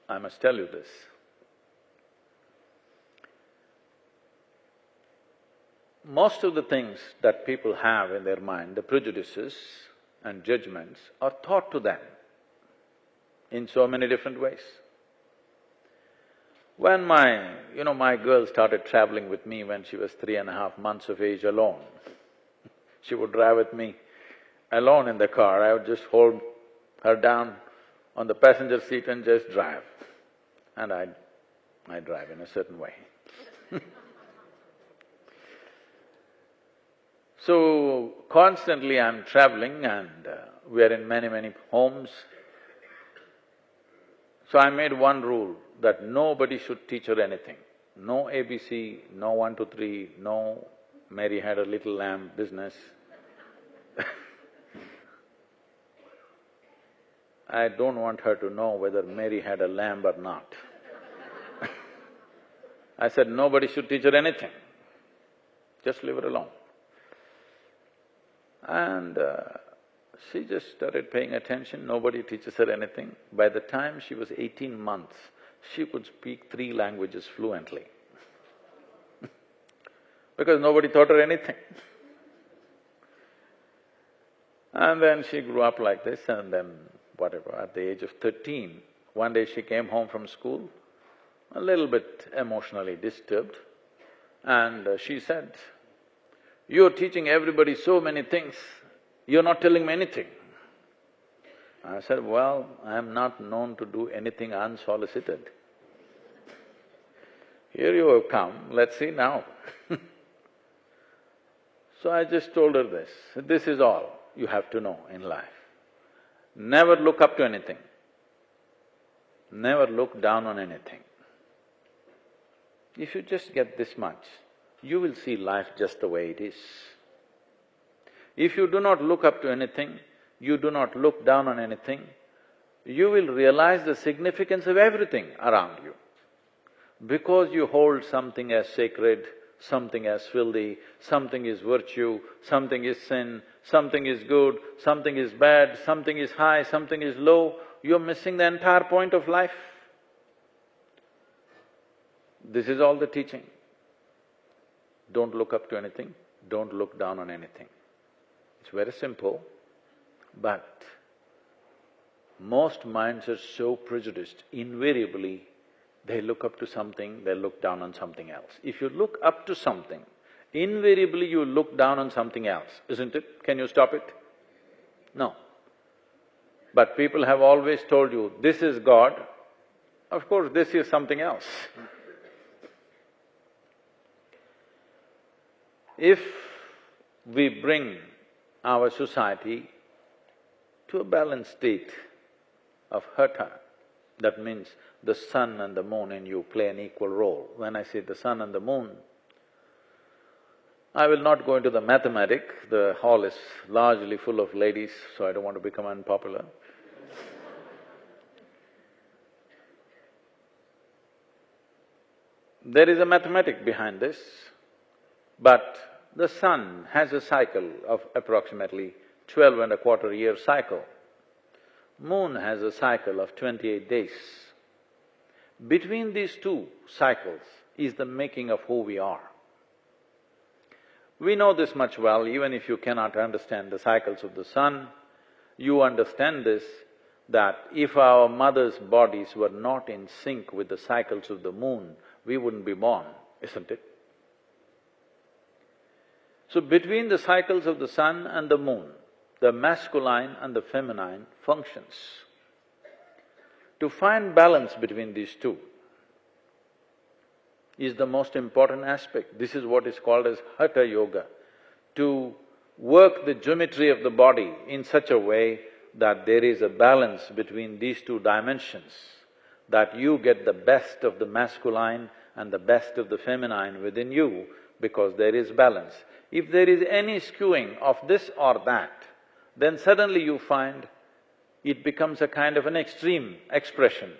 I must tell you this. Most of the things that people have in their mind, the prejudices and judgments, are taught to them in so many different ways. When my girl started traveling with me when she was 3.5 months of age alone, she would drive with me alone in the car. I would just hold her down on the passenger seat and just drive. And I drive in a certain way. So, constantly I'm traveling and we are in many homes. So I made one rule that nobody should teach her anything. No ABC, no 1, 2, 3, no Mary had a little lamb business. I don't want her to know whether Mary had a lamb or not. I said, nobody should teach her anything, just leave her alone. And she just started paying attention, nobody teaches her anything. By the time she was 18 months, she could speak 3 languages fluently because nobody taught her anything. And then she grew up like this and then whatever, at the age of 13, one day she came home from school, a little bit emotionally disturbed, and she said, "You're teaching everybody so many things, you're not telling me anything. I said, well, I am not known to do anything unsolicited. Here you have come, let's see now. So I just told her this is all you have to know in life. Never look up to anything. Never look down on anything. If you just get this much, you will see life just the way it is. If you do not look up to anything, you do not look down on anything, you will realize the significance of everything around you. Because you hold something as sacred, something as filthy, something is virtue, something is sin, something is good, something is bad, something is high, something is low, you're missing the entire point of life. This is all the teaching. Don't look up to anything, don't look down on anything. It's very simple, but most minds are so prejudiced, invariably they look up to something, they look down on something else. If you look up to something, invariably you look down on something else, isn't it? Can you stop it? No. But people have always told you, this is God, of course this is something else. If we bring our society to a balanced state of hatha, that means the sun and the moon in you play an equal role. When I say the sun and the moon, I will not go into the mathematics, the hall is largely full of ladies, so I don't want to become unpopular. There is a mathematic behind this, but the sun has a cycle of approximately 12.25 year cycle. Moon has a cycle of 28 days. Between these two cycles is the making of who we are. We know this much well, even if you cannot understand the cycles of the sun, you understand this, that if our mothers' bodies were not in sync with the cycles of the moon, we wouldn't be born, isn't it? So between the cycles of the sun and the moon, the masculine and the feminine functions. To find balance between these two is the most important aspect. This is what is called as hatha yoga, to work the geometry of the body in such a way that there is a balance between these two dimensions, that you get the best of the masculine and the best of the feminine within you, because there is balance. If there is any skewing of this or that, then suddenly you find it becomes a kind of an extreme expression.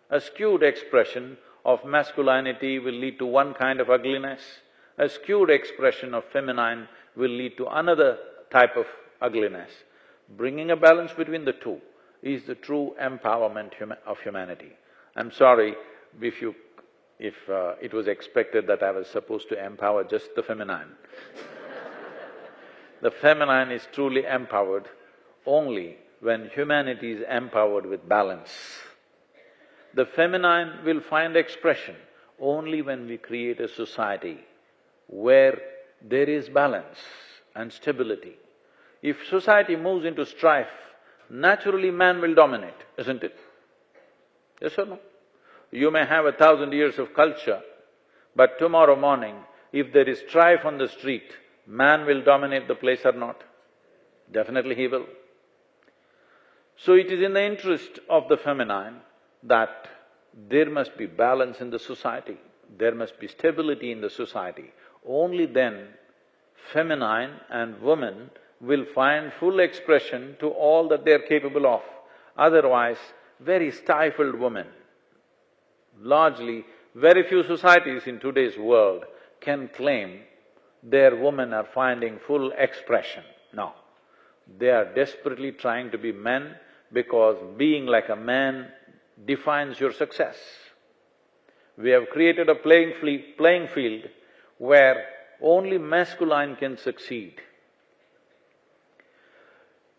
A skewed expression of masculinity will lead to one kind of ugliness, a skewed expression of feminine will lead to another type of ugliness. Bringing a balance between the two is the true empowerment of humanity. I'm sorry if it was expected that I was supposed to empower just the feminine. The feminine is truly empowered only when humanity is empowered with balance. The feminine will find expression only when we create a society where there is balance and stability. If society moves into strife, naturally man will dominate, isn't it? Yes or no? You may have 1,000 years of culture, but tomorrow morning, if there is strife on the street, man will dominate the place or not? Definitely he will. So it is in the interest of the feminine that there must be balance in the society, there must be stability in the society. Only then feminine and women will find full expression to all that they are capable of. Otherwise, very stifled women. Largely, very few societies in today's world can claim their women are finding full expression. No. They are desperately trying to be men because being like a man defines your success. We have created a playing field where only masculine can succeed.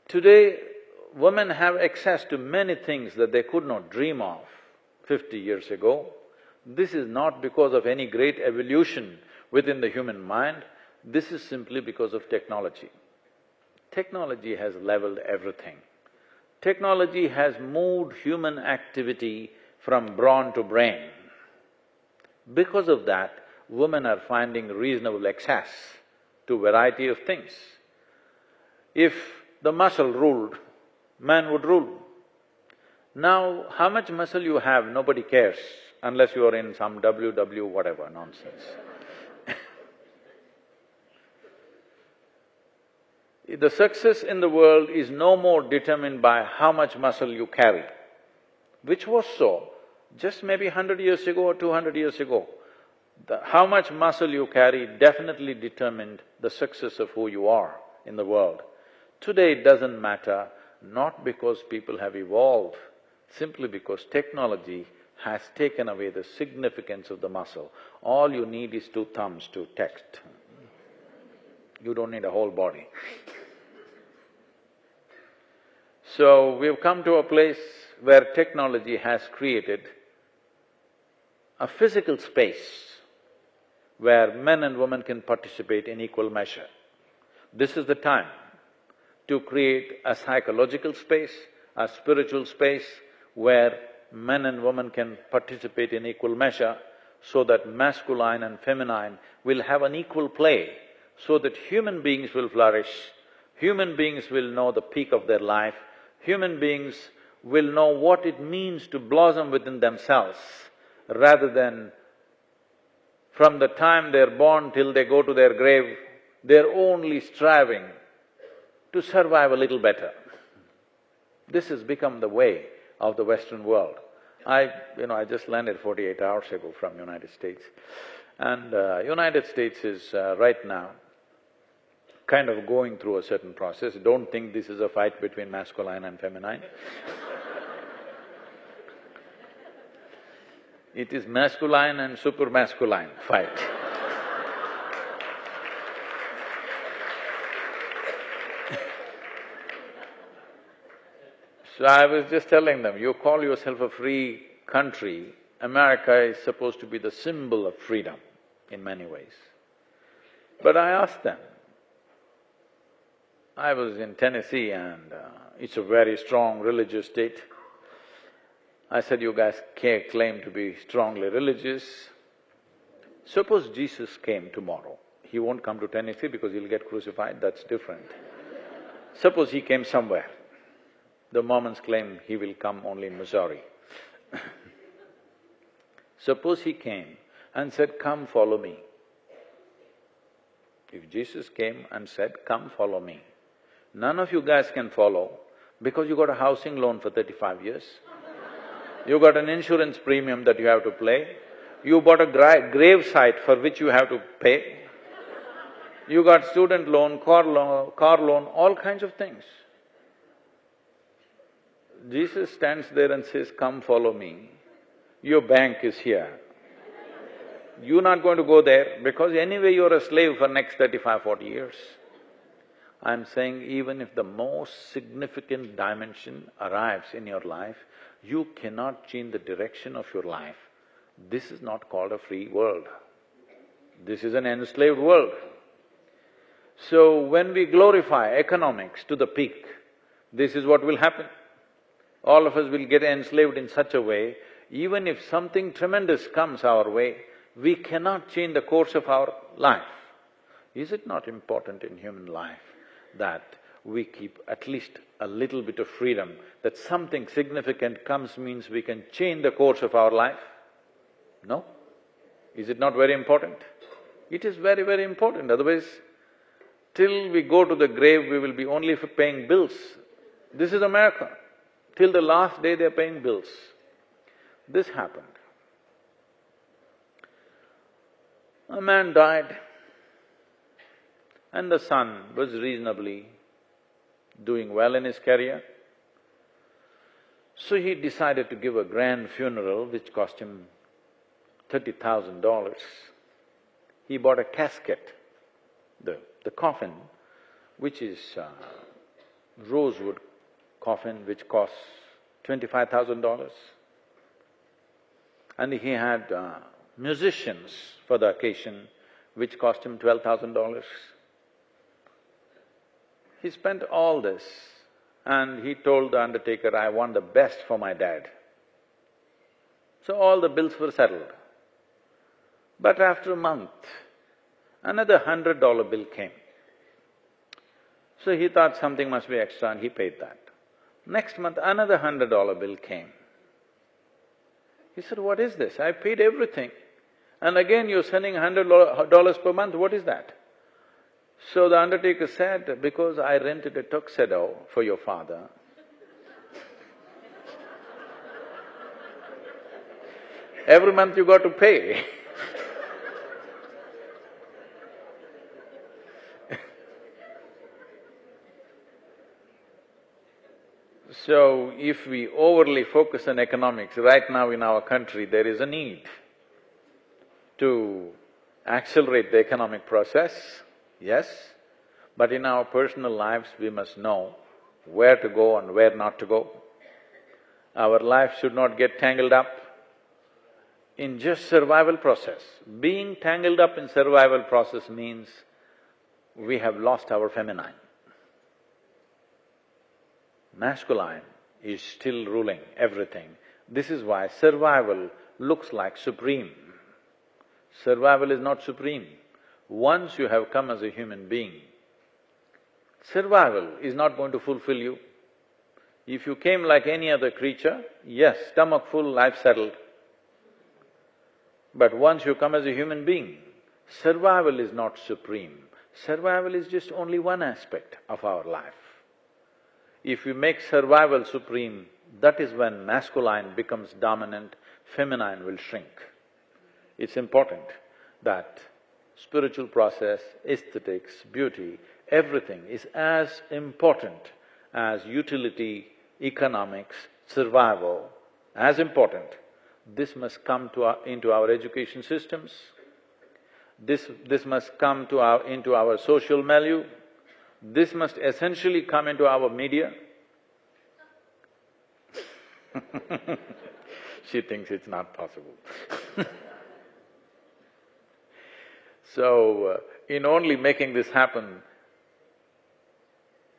Today, women have access to many things that they could not dream of 50 years ago. This is not because of any great evolution within the human mind, this is simply because of technology. Technology has leveled everything. Technology has moved human activity from brawn to brain. Because of that, women are finding reasonable access to variety of things. If the muscle ruled, man would rule. Now, how much muscle you have, nobody cares, unless you are in some WW whatever nonsense. The success in the world is no more determined by how much muscle you carry, which was so just maybe 100 years ago or 200 years ago. How much muscle you carry definitely determined the success of who you are in the world. Today it doesn't matter, not because people have evolved, simply because technology has taken away the significance of the muscle. All you need is two thumbs to text. You don't need a whole body. So, we've come to a place where technology has created a physical space where men and women can participate in equal measure. This is the time to create a psychological space, a spiritual space where men and women can participate in equal measure so that masculine and feminine will have an equal play, so that human beings will flourish, human beings will know the peak of their life, human beings will know what it means to blossom within themselves, rather than from the time they're born till they go to their grave, they're only striving to survive a little better. This has become the way of the Western world. I just landed 48 hours ago from United States, and United States is right now kind of going through a certain process. Don't think this is a fight between masculine and feminine. It is masculine and super-masculine fight. So I was just telling them, you call yourself a free country, America is supposed to be the symbol of freedom in many ways. But I asked them, I was in Tennessee and it's a very strong religious state. I said, you guys claim to be strongly religious. Suppose Jesus came tomorrow. He won't come to Tennessee because he'll get crucified, that's different. Suppose he came somewhere. The Mormons claim he will come only in Missouri. Suppose he came and said, come follow me. If Jesus came and said, come follow me, none of you guys can follow because you got a housing loan for 35 years. You got an insurance premium that you have to pay. You bought a grave site for which you have to pay. You got student loan, car loan, all kinds of things. Jesus stands there and says, come follow me. Your bank is here. You're not going to go there because anyway you're a slave for next 35, 40 years. I'm saying even if the most significant dimension arrives in your life, you cannot change the direction of your life. This is not called a free world. This is an enslaved world. So when we glorify economics to the peak, this is what will happen. All of us will get enslaved in such a way, even if something tremendous comes our way, we cannot change the course of our life. Is it not important in human life that we keep at least a little bit of freedom, that something significant comes means we can change the course of our life? No? Is it not very important? It is very, very important, otherwise till we go to the grave we will be only for paying bills. This is America. Till the last day they're paying bills. This happened. A man died and the son was reasonably doing well in his career. So he decided to give a grand funeral which cost him $30,000. He bought a casket, the coffin, which is rosewood coffin which costs $25,000. And he had musicians for the occasion which cost him $12,000. He spent all this and he told the undertaker, I want the best for my dad. So all the bills were settled. But after a month, another $100 bill came. So he thought something must be extra and he paid that. Next month, another $100 bill came. He said, what is this? I paid everything. And again you're sending $100 per month, what is that? So the undertaker said, because I rented a tuxedo for your father. Every month you got to pay. So, if we overly focus on economics, right now in our country there is a need to accelerate the economic process, yes, but in our personal lives we must know where to go and where not to go. Our life should not get tangled up in just survival process. Being tangled up in survival process means we have lost our feminine. Masculine is still ruling everything. This is why survival looks like supreme. Survival is not supreme. Once you have come as a human being, survival is not going to fulfill you. If you came like any other creature, yes, stomach full, life settled. But once you come as a human being, survival is not supreme. Survival is just only one aspect of our life. If we make survival supreme, that is when masculine becomes dominant, feminine will shrink. It's important that spiritual process, aesthetics, beauty, everything is as important as utility, economics, survival, as important. This must come into our education systems, this must come into our social milieu, this must essentially come into our media. She thinks it's not possible. So, in only making this happen,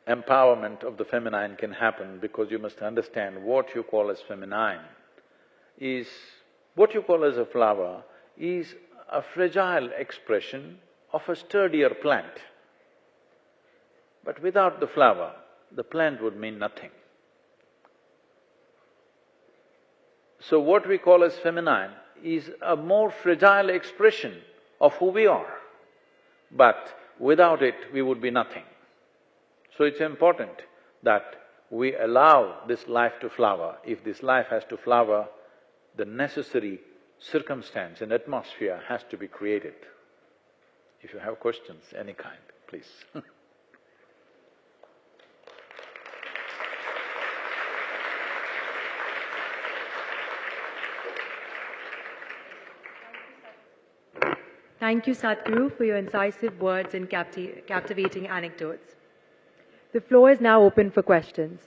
empowerment of the feminine can happen, because you must understand what you call as feminine is… what you call as a flower is a fragile expression of a sturdier plant. But without the flower, the plant would mean nothing. So what we call as feminine is a more fragile expression of who we are, but without it we would be nothing. So it's important that we allow this life to flower. If this life has to flower, the necessary circumstance and atmosphere has to be created. If you have questions, any kind, please. Thank you, Sadhguru, for your incisive words and captivating anecdotes. The floor is now open for questions.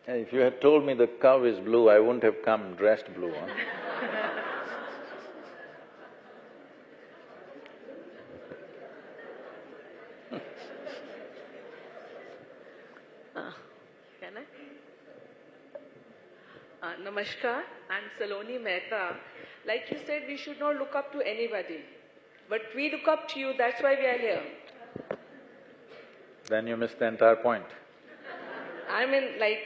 If you had told me the cow is blue, I wouldn't have come dressed blue, huh? Can I? Namaskar, I'm Saloni Mehta. Like you said, we should not look up to anybody. But we look up to you, that's why we are here. Then you missed the entire point. I mean, I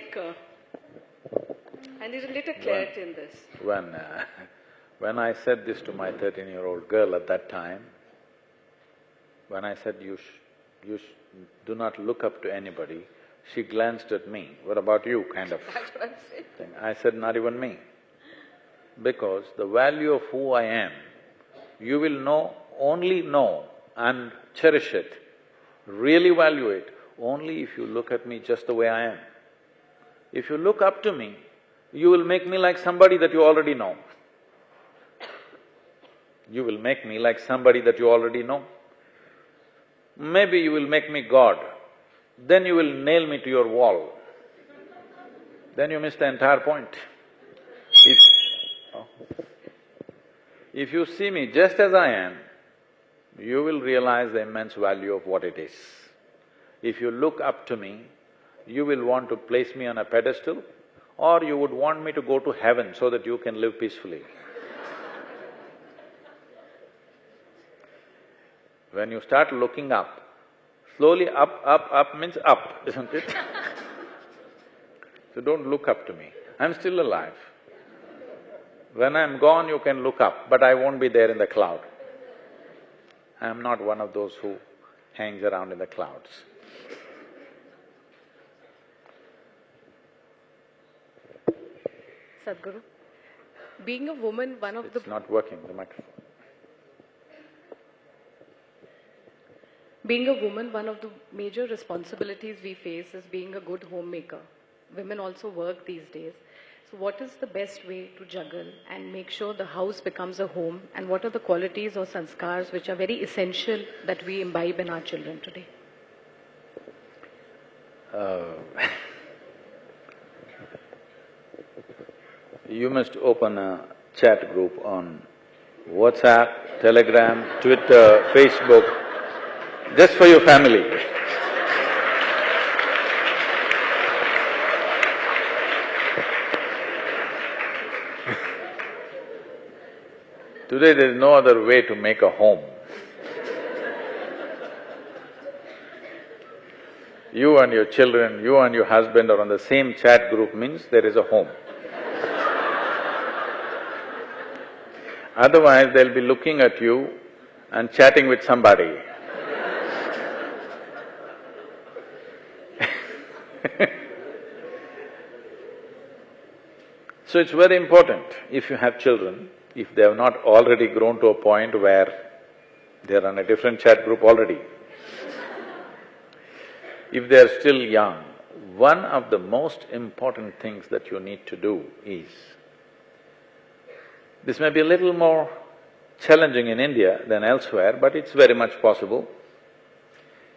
need a little clarity in this. When I said this to my 13-year-old girl at that time, when I said you do not look up to anybody, she glanced at me, what about you, kind of That's what I'm saying. thing. I said, not even me. Because the value of who I am, you will only know and cherish it, really value it, only if you look at me just the way I am. If you look up to me, you will make me like somebody that you already know. You will make me like somebody that you already know. Maybe you will make me God, then you will nail me to your wall. Then you miss the entire point. If you see me just as I am, you will realize the immense value of what it is. If you look up to me, you will want to place me on a pedestal, or you would want me to go to heaven so that you can live peacefully. When you start looking up, slowly up means up, isn't it? So don't look up to me, I'm still alive. When I'm gone, you can look up, but I won't be there in the cloud. I'm not one of those who hangs around in the clouds. Sadhguru, being a woman, one of the… It's not working, the microphone. Being a woman, one of the major responsibilities we face is being a good homemaker. Women also work these days. So what is the best way to juggle and make sure the house becomes a home, and what are the qualities or sanskars which are very essential that we imbibe in our children today? You must open a chat group on WhatsApp, Telegram, Twitter, Facebook, just for your family. Today there is no other way to make a home. You and your children, you and your husband are on the same chat group means there is a home. Otherwise, they'll be looking at you and chatting with somebody. So it's very important, if you have children, if they have not already grown to a point where they're on a different chat group already, if they're still young, one of the most important things that you need to do is, this may be a little more challenging in India than elsewhere, but it's very much possible.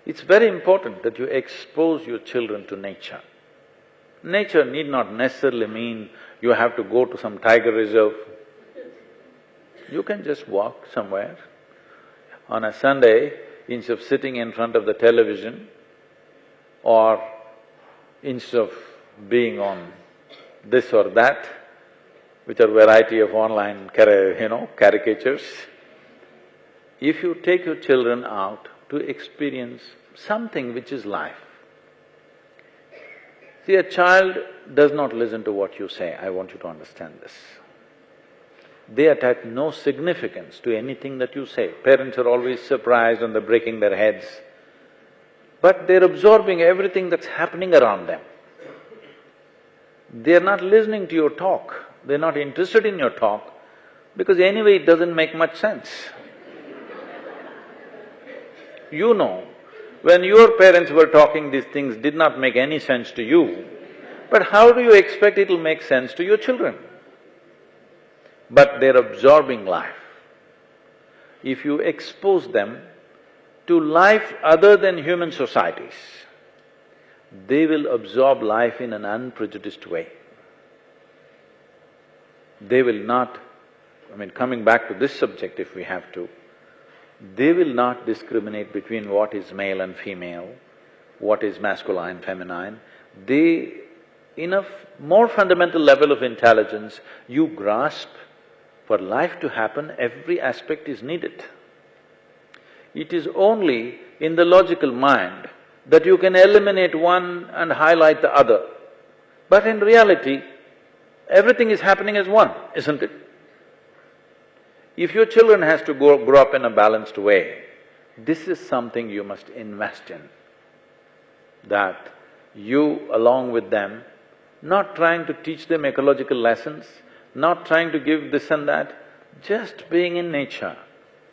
It's very important that you expose your children to nature. Nature need not necessarily mean you have to go to some tiger reserve. You can just walk somewhere. On a Sunday, instead of sitting in front of the television, or instead of being on this or that, which are variety of online caricatures, if you take your children out to experience something which is life. See, a child does not listen to what you say, I want you to understand this. They attach no significance to anything that you say. Parents are always surprised and they're breaking their heads, but they're absorbing everything that's happening around them. They're not listening to your talk, they're not interested in your talk, because anyway it doesn't make much sense. You know, when your parents were talking, these things did not make any sense to you, but how do you expect it'll make sense to your children? But they're absorbing life. If you expose them to life other than human societies, they will absorb life in an unprejudiced way. They will not… coming back to this subject if we have to, they will not discriminate between what is male and female, what is masculine, feminine. They… in a more fundamental level of intelligence, you grasp, for life to happen, every aspect is needed. It is only in the logical mind that you can eliminate one and highlight the other. But in reality, everything is happening as one, isn't it? If your children has to grow up in a balanced way, this is something you must invest in. That you, along with them, not trying to teach them ecological lessons, not trying to give this and that, just being in nature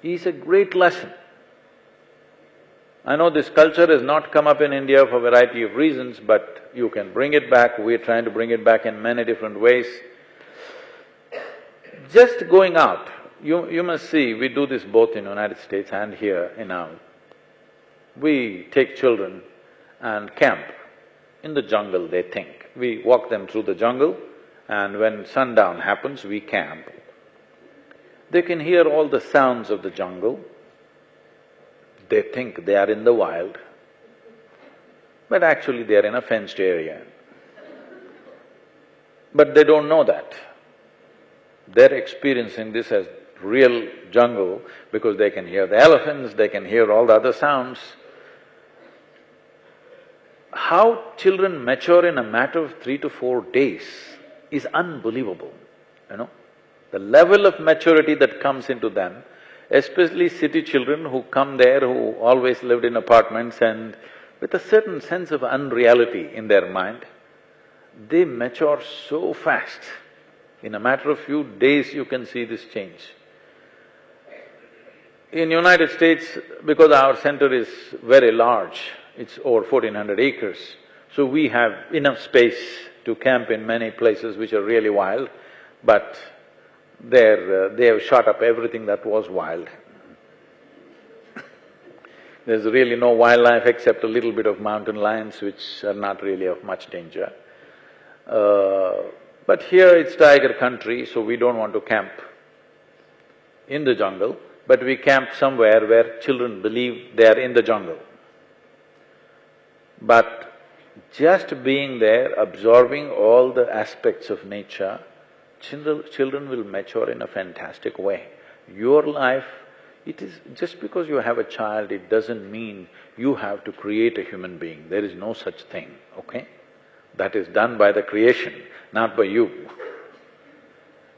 is a great lesson. I know this culture has not come up in India for a variety of reasons, but you can bring it back, we're trying to bring it back in many different ways. Just going out, you must see, we do this both in the United States and here in our… We take children and camp in the jungle, they think. We walk them through the jungle, and when sundown happens, we camp. They can hear all the sounds of the jungle. They think they are in the wild. but actually they are in a fenced area. But they don't know that. They're experiencing this as real jungle because they can hear the elephants, they can hear all the other sounds. How children mature in a matter of 3 to 4 days is unbelievable, you know. The level of maturity that comes into them, especially city children who come there, who always lived in apartments and with a certain sense of unreality in their mind, they mature so fast. In a matter of few days you can see this change. In United States, because our center is very large, it's over 1,400 acres, so we have enough space to camp in many places which are really wild, but they have shot up everything that was wild. There's really no wildlife except a little bit of mountain lions which are not really of much danger. But here it's tiger country, so we don't want to camp in the jungle, but we camp somewhere where children believe they are in the jungle. But just being there, absorbing all the aspects of nature, children will mature in a fantastic way. Your life, it is… just because you have a child, it doesn't mean you have to create a human being. There is no such thing, okay? That is done by the creation, not by you.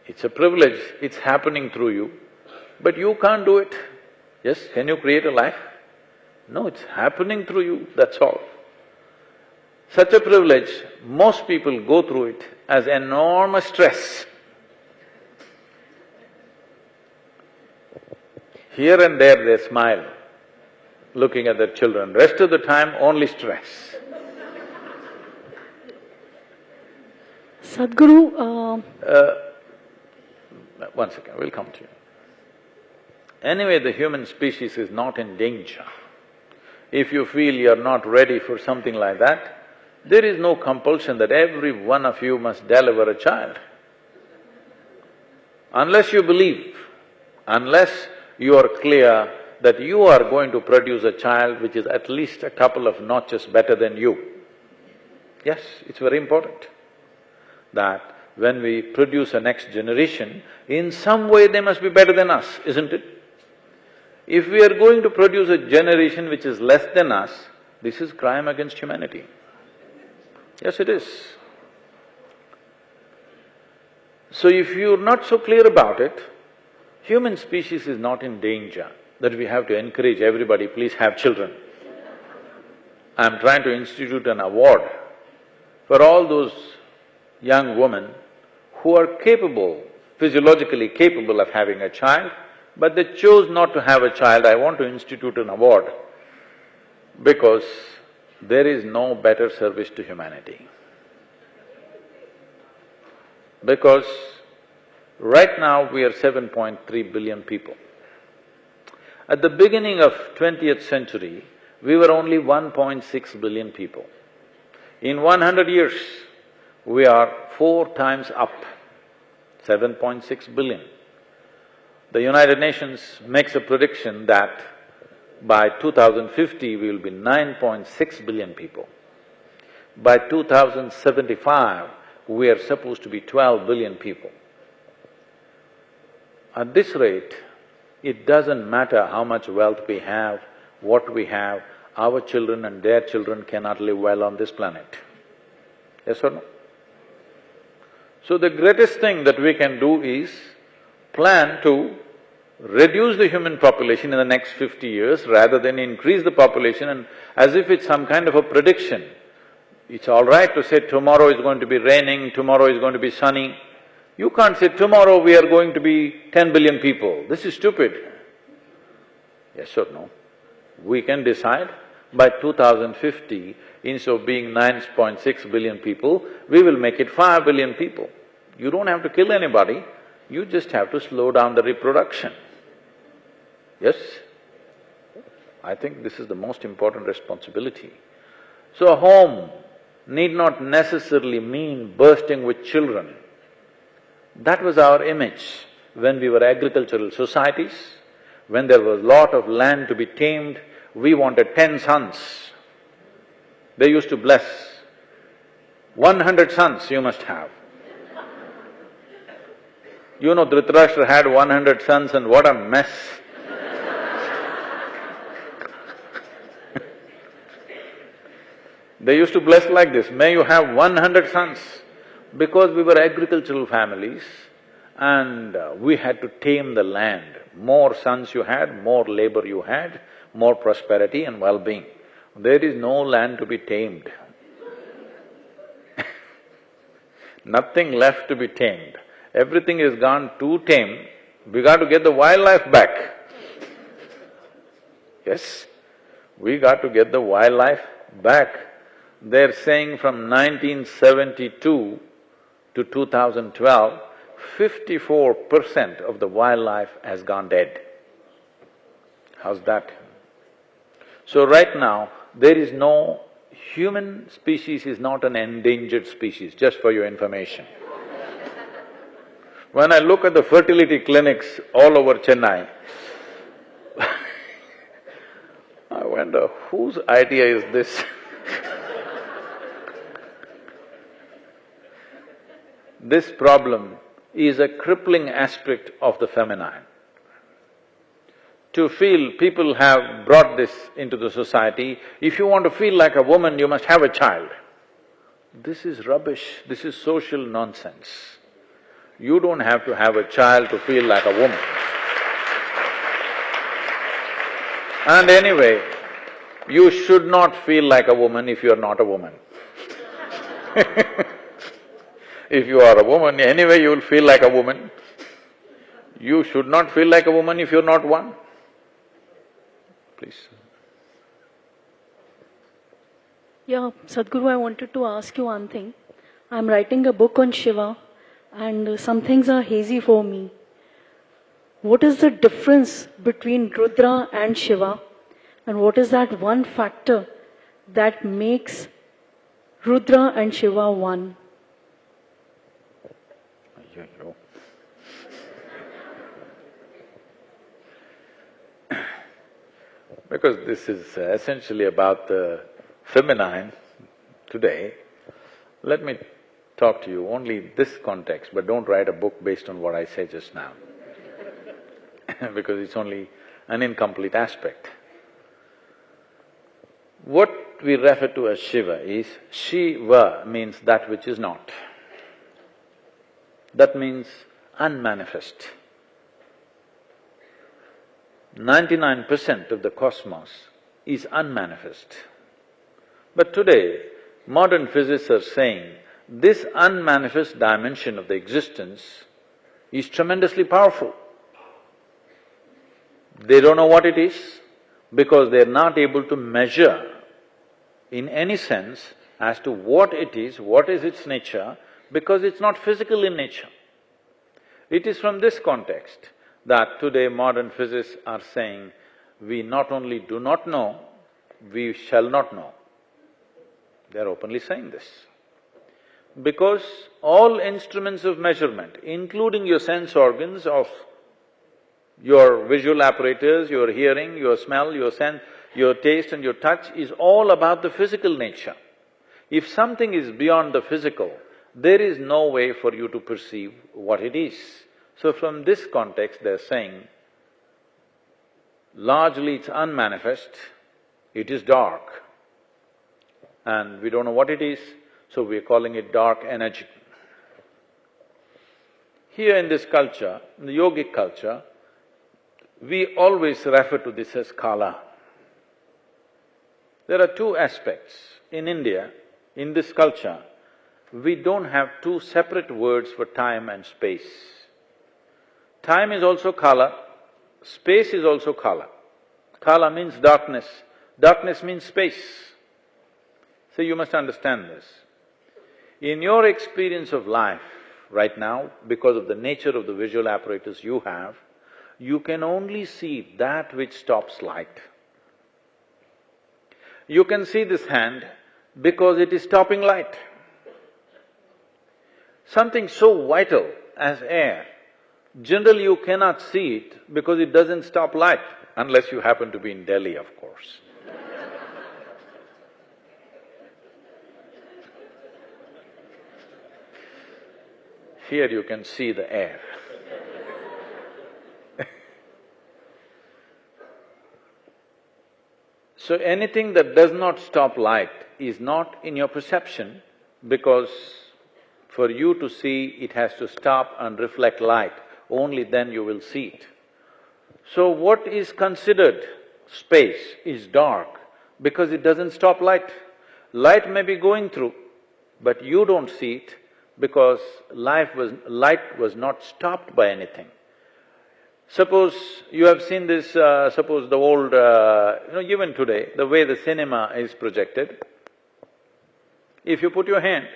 It's a privilege, it's happening through you, but you can't do it. Yes, can you create a life? No, it's happening through you, that's all. Such a privilege, most people go through it as enormous stress. Here and there they smile, looking at their children. Rest of the time, only stress. Sadhguru, One second, we'll come to you. Anyway, the human species is not in danger. If you feel you're not ready for something like that, there is no compulsion that every one of you must deliver a child. Unless you believe, unless you are clear that you are going to produce a child which is at least a couple of notches better than you. Yes, it's very important that when we produce a next generation, in some way they must be better than us, isn't it? If we are going to produce a generation which is less than us, this is crime against humanity. Yes, it is. So if you're not so clear about it, human species is not in danger, that we have to encourage everybody, please have children. I'm trying to institute an award for all those young women who are capable, physiologically capable of having a child, but they chose not to have a child. I want to institute an award because there is no better service to humanity. Because right now we are 7.3 billion people. At the beginning of 20th century, we were only 1.6 billion people. In 100 years, we are 4 times up, 7.6 billion. The United Nations makes a prediction that by 2050, we will be 9.6 billion people. By 2075, we are supposed to be 12 billion people. At this rate, it doesn't matter how much wealth we have, what we have, our children and their children cannot live well on this planet. Yes or no? So the greatest thing that we can do is plan to reduce the human population in the next 50 years rather than increase the population, and as if it's some kind of a prediction. It's all right to say tomorrow is going to be raining, tomorrow is going to be sunny. You can't say tomorrow we are going to be 10 billion people. This is stupid. Yes or no? We can decide by 2050, instead of being 9.6 billion people, we will make it 5 billion people. You don't have to kill anybody, you just have to slow down the reproduction. Yes? I think this is the most important responsibility. So a home need not necessarily mean bursting with children. That was our image when we were agricultural societies, when there was lot of land to be tamed, we wanted 10 sons. They used to bless. 100 sons you must have. You know, Dhritarashtra had 100 sons and what a mess. They used to bless like this, may you have 100 sons. Because we were agricultural families and we had to tame the land. More sons you had, more labor you had, more prosperity and well-being. There is no land to be tamed. Nothing left to be tamed. Everything is gone too tame, we got to get the wildlife back. Yes, we got to get the wildlife back. They're saying from 1972 to 2012, 54% of the wildlife has gone dead. How's that? So right now, there is no… human species is not an endangered species, just for your information. When I look at the fertility clinics all over Chennai, I wonder, whose idea is this? This problem is a crippling aspect of the feminine. To feel, people have brought this into the society, if you want to feel like a woman, you must have a child. This is rubbish, this is social nonsense. You don't have to have a child to feel like a woman. And anyway, you should not feel like a woman if you're not a woman. If you are a woman, anyway you will feel like a woman. You should not feel like a woman if you're not one. Please. Yeah, Sadhguru, I wanted to ask you one thing. I'm writing a book on Shiva and some things are hazy for me. What is the difference between Rudra and Shiva? And what is that one factor that makes Rudra and Shiva one? Because this is essentially about the feminine today, let me talk to you only this context, but don't write a book based on what I say just now because it's only an incomplete aspect. What we refer to as Shiva is, Shiva means that which is not. That means unmanifest. 99% of the cosmos is unmanifest. But today, modern physicists are saying this unmanifest dimension of the existence is tremendously powerful. They don't know what it is because they're not able to measure in any sense as to what it is, what is its nature, because it's not physical in nature. It is from this context that today modern physicists are saying, we not only do not know, we shall not know. They're openly saying this. Because all instruments of measurement, including your sense organs of your visual apparatus, your hearing, your smell, your sense, your taste and your touch, is all about the physical nature. If something is beyond the physical, there is no way for you to perceive what it is. So from this context, they're saying, largely it's unmanifest, it is dark, and we don't know what it is, so we're calling it dark energy. Here in this culture, in the yogic culture, we always refer to this as kala. There are two aspects. In India, in this culture, we don't have two separate words for time and space. Time is also kala, space is also kala. Kala means darkness, darkness means space. So you must understand this. In your experience of life right now, because of the nature of the visual apparatus you have, you can only see that which stops light. You can see this hand because it is stopping light. Something so vital as air, generally you cannot see it because it doesn't stop light, unless you happen to be in Delhi, of course. Here you can see the air. So anything that does not stop light is not in your perception, because for you to see, it has to stop and reflect light, only then you will see it. So what is considered space is dark because it doesn't stop light. Light may be going through, but you don't see it because light was not stopped by anything. Suppose you have seen this, suppose the old, even today, the way the cinema is projected, if you put your hand,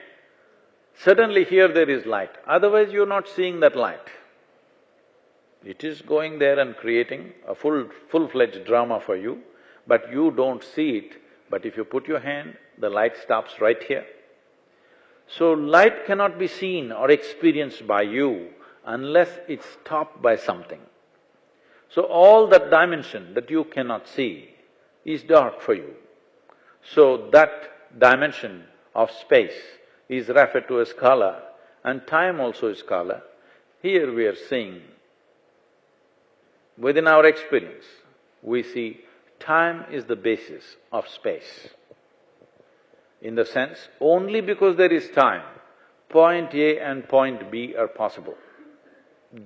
suddenly here there is light, otherwise you're not seeing that light. It is going there and creating a full-fledged drama for you, but you don't see it. But if you put your hand, the light stops right here. So light cannot be seen or experienced by you unless it's stopped by something. So all that dimension that you cannot see is dark for you. So that dimension of space is referred to as kala, and time also is kala. Here we are seeing, within our experience, we see time is the basis of space. In the sense, only because there is time, point A and point B are possible.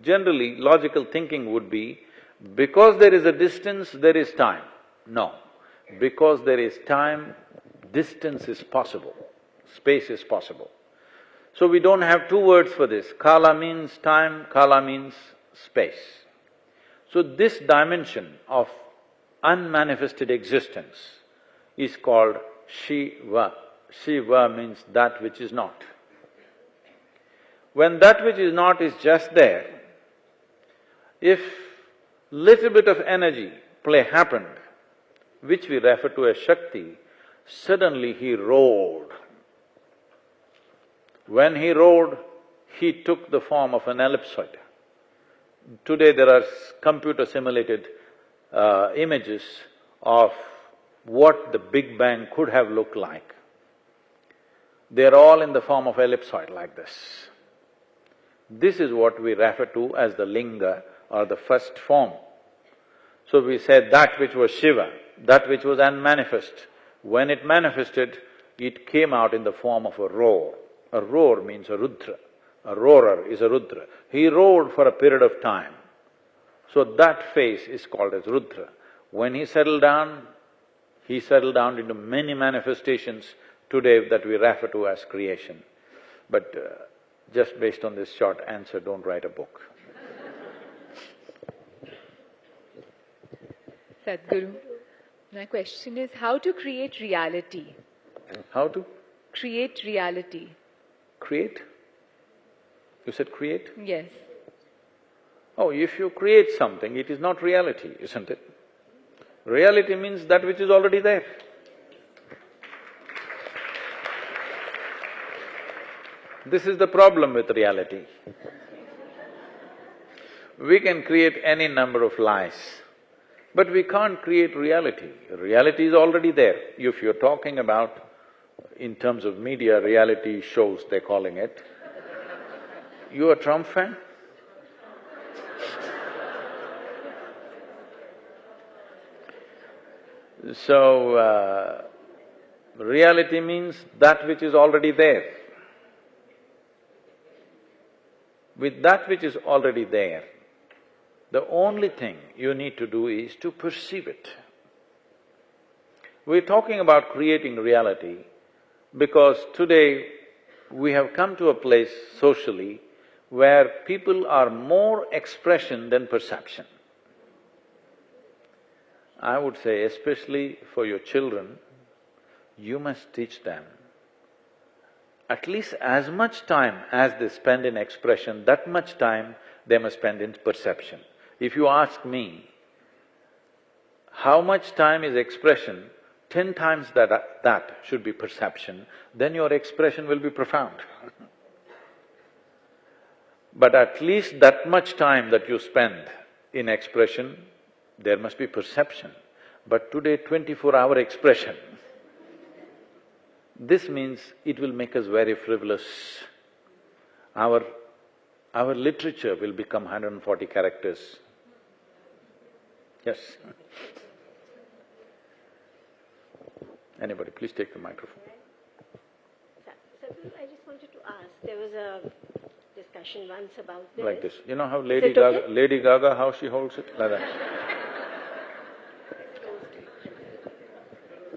Generally, logical thinking would be, because there is a distance, there is time. No, because there is time, distance is possible, space is possible. So we don't have two words for this. Kala means time, kala means space. So this dimension of unmanifested existence is called Shiva. Shiva means that which is not. When that which is not is just there, if little bit of energy play happened, which we refer to as Shakti, suddenly he roared. When he roared, he took the form of an ellipsoid. Today there are computer-simulated images of what the Big Bang could have looked like. They're all in the form of ellipsoid like this. This is what we refer to as the linga or the first form. So we said that which was Shiva, that which was unmanifest, when it manifested, it came out in the form of a roar. A roar means a Rudra. A roarer is a Rudra. He roared for a period of time. So that phase is called as Rudra. When he settled down into many manifestations today that we refer to as creation. But just based on this short answer, don't write a book. Sadhguru, my question is how to create reality? How to? Create reality. Create? You said create? Yes. Oh, if you create something, it is not reality, isn't it? Reality means that which is already there. This is the problem with reality. We can create any number of lies, but we can't create reality. Reality is already there. If you're talking about, in terms of media, reality shows, they're calling it. You a Trump fan? So, reality means that which is already there. With that which is already there, the only thing you need to do is to perceive it. We're talking about creating reality because today we have come to a place socially where people are more expression than perception. I would say, especially for your children, you must teach them at least as much time as they spend in expression, that much time they must spend in perception. If you ask me, how much time is expression, 10 times that should be perception, then your expression will be profound. But at least that much time that you spend in expression, there must be perception. But today, 24-hour expression. This means it will make us very frivolous. Our our literature will become 140 characters. Yes. Anybody, please take the microphone. Sadhguru, I just wanted to ask, there was a discussion once about this. Like this. You know how Is it okay? Lady Gaga, how she holds it? Like that.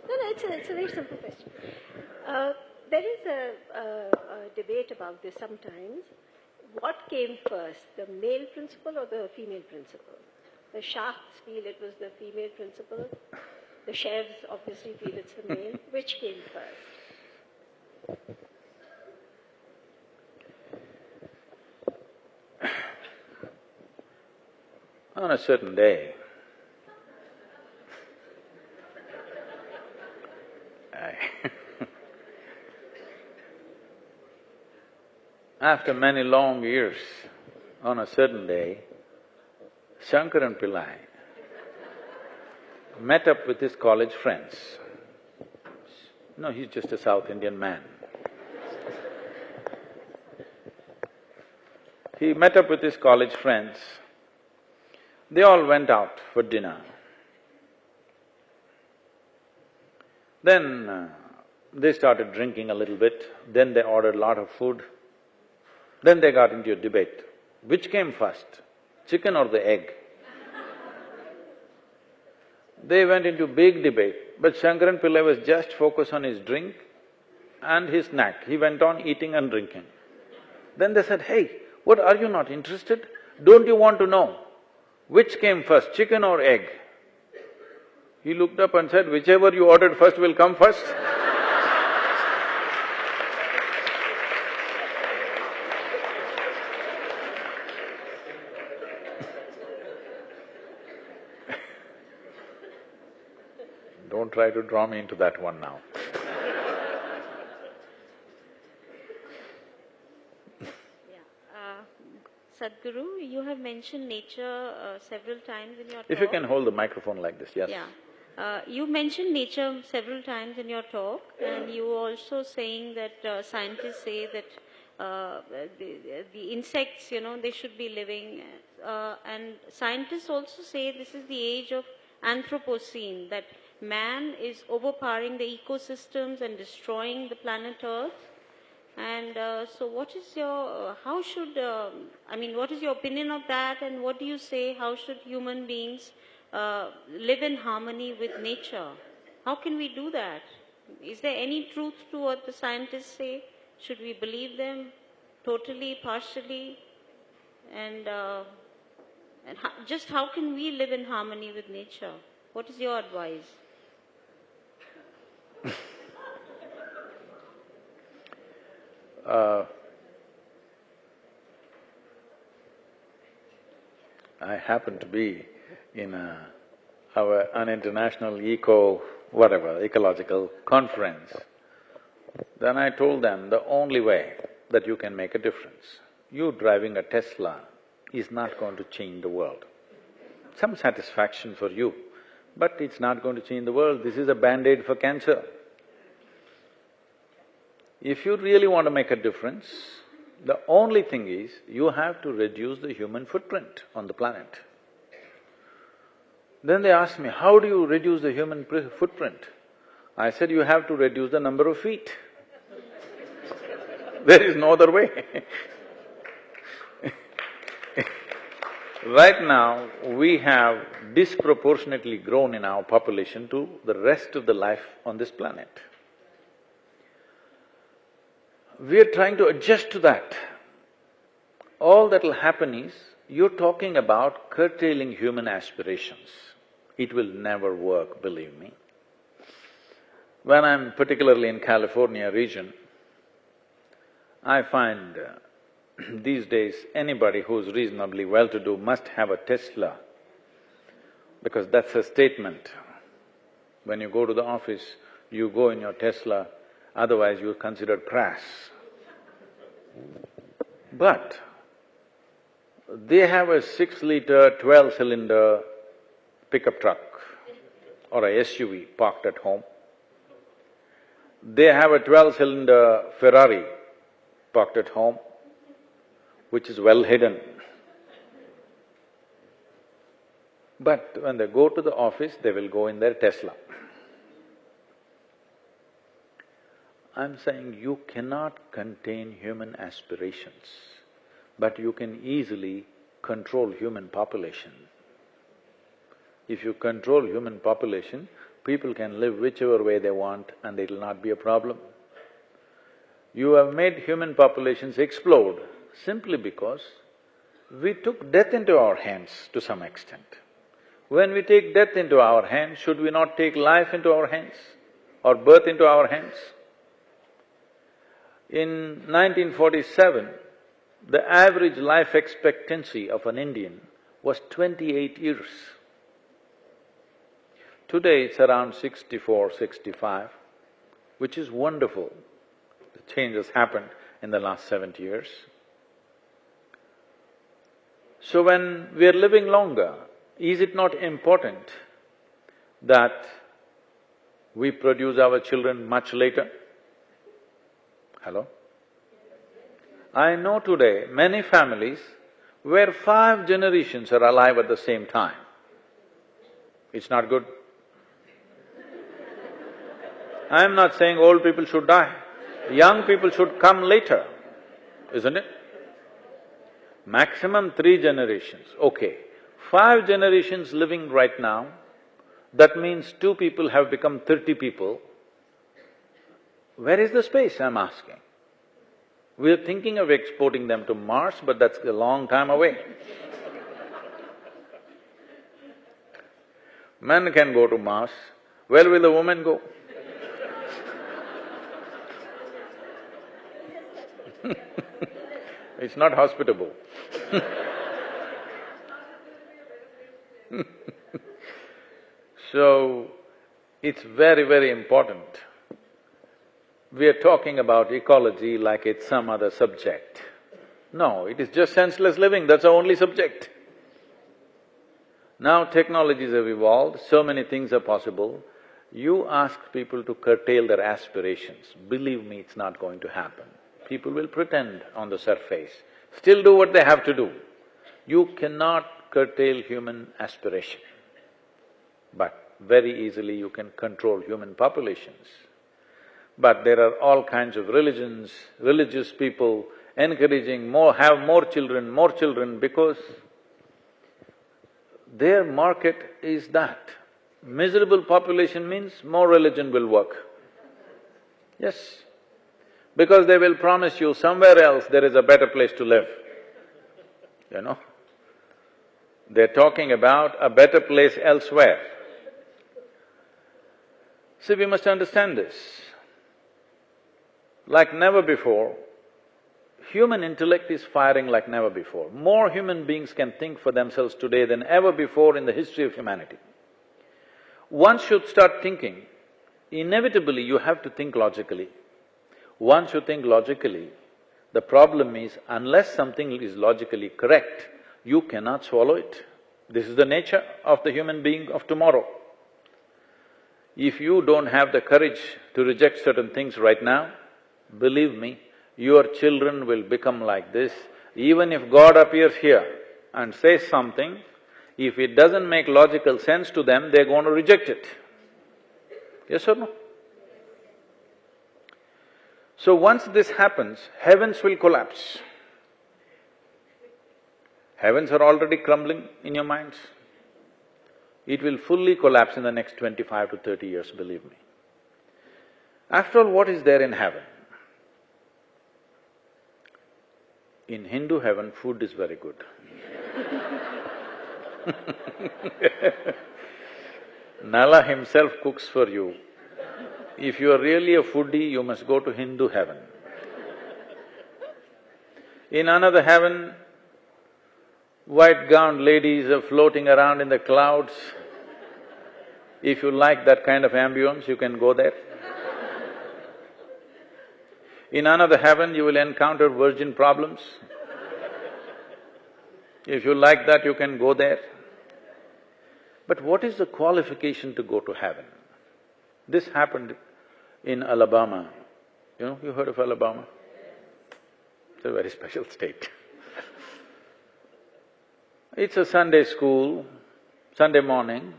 No, it's a very simple question. There is a debate about this sometimes. What came first, the male principle or the female principle? The Shafts feel it was the female principle. The Chefs obviously feel it's the male. Which came first? On a certain day, after many long years, on a certain day, Shankaran Pillai met up with his college friends. No, he's just a South Indian man. He met up with his college friends. They all went out for dinner. Then they started drinking a little bit, then they ordered a lot of food. Then they got into a debate. Which came first, chicken or the egg? They went into big debate, but Shankaran Pillai was just focused on his drink and his snack. He went on eating and drinking. Then they said, "Hey, what, are you not interested? Don't you want to know which came first, chicken or egg?" He looked up and said, "Whichever you ordered first will come first." Don't try to draw me into that one now. Sadhguru, you have mentioned nature several times in your talk. If you can hold the microphone like this, yes. Yeah. You mentioned nature several times in your talk, and you were also saying that scientists say that the insects, they should be living. And scientists also say this is the age of Anthropocene, that man is overpowering the ecosystems and destroying the planet Earth. And so what is your, what is your opinion of that, and what do you say, how should human beings live in harmony with nature? How can we do that? Is there any truth to what the scientists say? Should we believe them totally, partially? And just how can we live in harmony with nature? What is your advice? I happened to be in an international ecological conference. Then I told them the only way that you can make a difference, you driving a Tesla is not going to change the world. Some satisfaction for you, but it's not going to change the world. This is a Band-Aid for cancer. If you really want to make a difference, the only thing is, you have to reduce the human footprint on the planet. Then they asked me, how do you reduce the human footprint? I said, you have to reduce the number of feet. There is no other way. Right now, we have disproportionately grown in our population to the rest of the life on this planet. We are trying to adjust to that. All that'll happen is, you're talking about curtailing human aspirations. It will never work, believe me. When I'm particularly in California region, I find these days anybody who's reasonably well-to-do must have a Tesla, because that's a statement. When you go to the office, you go in your Tesla, otherwise you're considered crass. But they have a 6-liter, 12-cylinder pickup truck or a SUV parked at home. They have a 12-cylinder Ferrari parked at home. which is well hidden. But when they go to the office, they will go in their Tesla. I'm saying you cannot contain human aspirations, but you can easily control human population. If you control human population, people can live whichever way they want and it'll not be a problem. You have made human populations explode simply because we took death into our hands to some extent. When we take death into our hands, should we not take life into our hands or birth into our hands? In 1947, the average life expectancy of an Indian was 28 years. Today it's around 64, 65, which is wonderful. The change has happened in the last 70 years. So when we are living longer, is it not important that we produce our children much later? Hello? I know today many families where 5 generations are alive at the same time. It's not good. I'm not saying old people should die. Young people should come later, isn't it? Maximum 3 generations, okay. 5 generations living right now, that means 2 people have become 30 people. Where is the space, I'm asking? We're thinking of exporting them to Mars, but that's a long time away. Men can go to Mars, where will the women go? It's not hospitable. So, it's very, very important. We are talking about ecology like it's some other subject. No, it is just senseless living, that's the only subject. Now technologies have evolved, so many things are possible. You ask people to curtail their aspirations, believe me, it's not going to happen. People will pretend on the surface, still do what they have to do. You cannot curtail human aspiration, but very easily you can control human populations. But there are all kinds of religions, religious people encouraging have more children because their market is that. Miserable population means more religion will work. Yes, because they will promise you somewhere else there is a better place to live, you know. They're talking about a better place elsewhere. See, we must understand this. Like never before, human intellect is firing like never before. More human beings can think for themselves today than ever before in the history of humanity. One should start thinking, inevitably you have to think logically. Once you think logically, the problem is unless something is logically correct, you cannot swallow it. This is the nature of the human being of tomorrow. If you don't have the courage to reject certain things right now, believe me, your children will become like this. Even if God appears here and says something, if it doesn't make logical sense to them, they're going to reject it. Yes or no? So once this happens, heavens will collapse. Heavens are already crumbling in your minds. It will fully collapse in the next 25 to 30 years, believe me. After all, what is there in heaven? In Hindu heaven, food is very good. Nala himself cooks for you. If you are really a foodie, you must go to Hindu heaven. In another heaven, white-gowned ladies are floating around in the clouds. If you like that kind of ambience, you can go there. In another heaven, you will encounter virgin problems. If you like that, you can go there. But what is the qualification to go to heaven? This happened in Alabama. You know, you heard of Alabama? It's a very special state. It's a Sunday school, Sunday morning,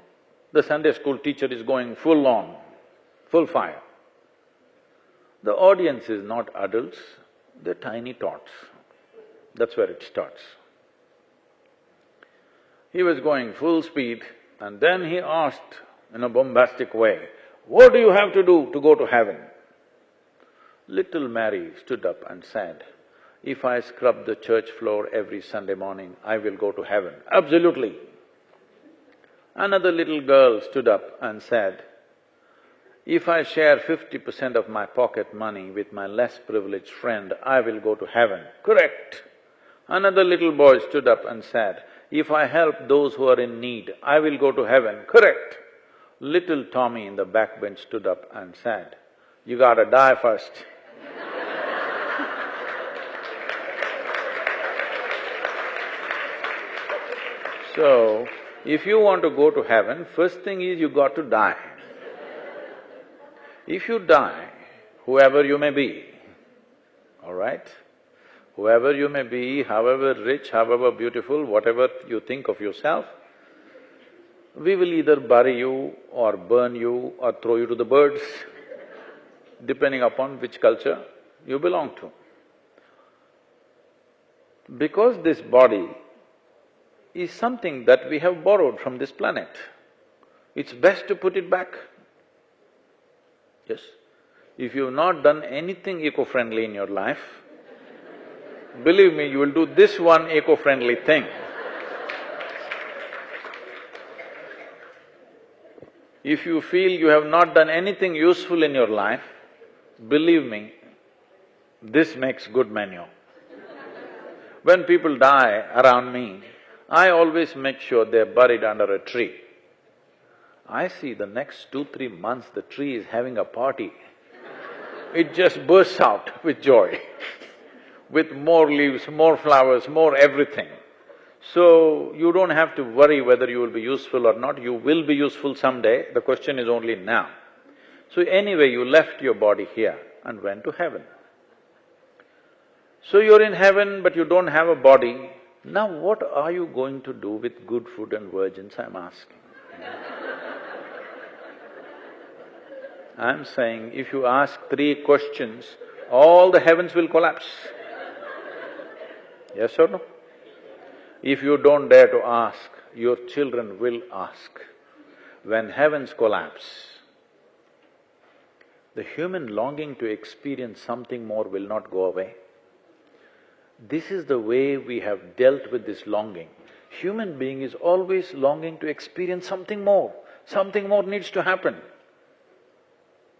the Sunday school teacher is going full on, full fire. The audience is not adults, they're tiny tots. That's where it starts. He was going full speed and then he asked in a bombastic way, "What do you have to do to go to heaven?" Little Mary stood up and said, "If I scrub the church floor every Sunday morning, I will go to heaven." Absolutely. Another little girl stood up and said, "If I share 50% of my pocket money with my less privileged friend, I will go to heaven." Correct. Another little boy stood up and said, "If I help those who are in need, I will go to heaven." Correct. Little Tommy in the back bench stood up and said, "You gotta die first." So, if you want to go to heaven, first thing is you got to die. If you die, whoever you may be, all right? Whoever you may be, however rich, however beautiful, whatever you think of yourself, we will either bury you or burn you or throw you to the birds, depending upon which culture you belong to. Because this body is something that we have borrowed from this planet, it's best to put it back. Yes, if you've not done anything eco-friendly in your life, believe me, you will do this one eco-friendly thing. If you feel you have not done anything useful in your life, believe me, this makes good manure. When people die around me, I always make sure they're buried under a tree. I see the next 2-3 months the tree is having a party. It just bursts out with joy, with more leaves, more flowers, more everything. So, you don't have to worry whether you will be useful or not, you will be useful someday, the question is only now. So anyway, you left your body here and went to heaven. So you're in heaven but you don't have a body, now what are you going to do with good food and virgins, I'm asking. I'm saying, if you ask 3 questions, all the heavens will collapse. Yes or no? If you don't dare to ask, your children will ask. When heavens collapse, the human longing to experience something more will not go away. This is the way we have dealt with this longing. Human being is always longing to experience something more needs to happen.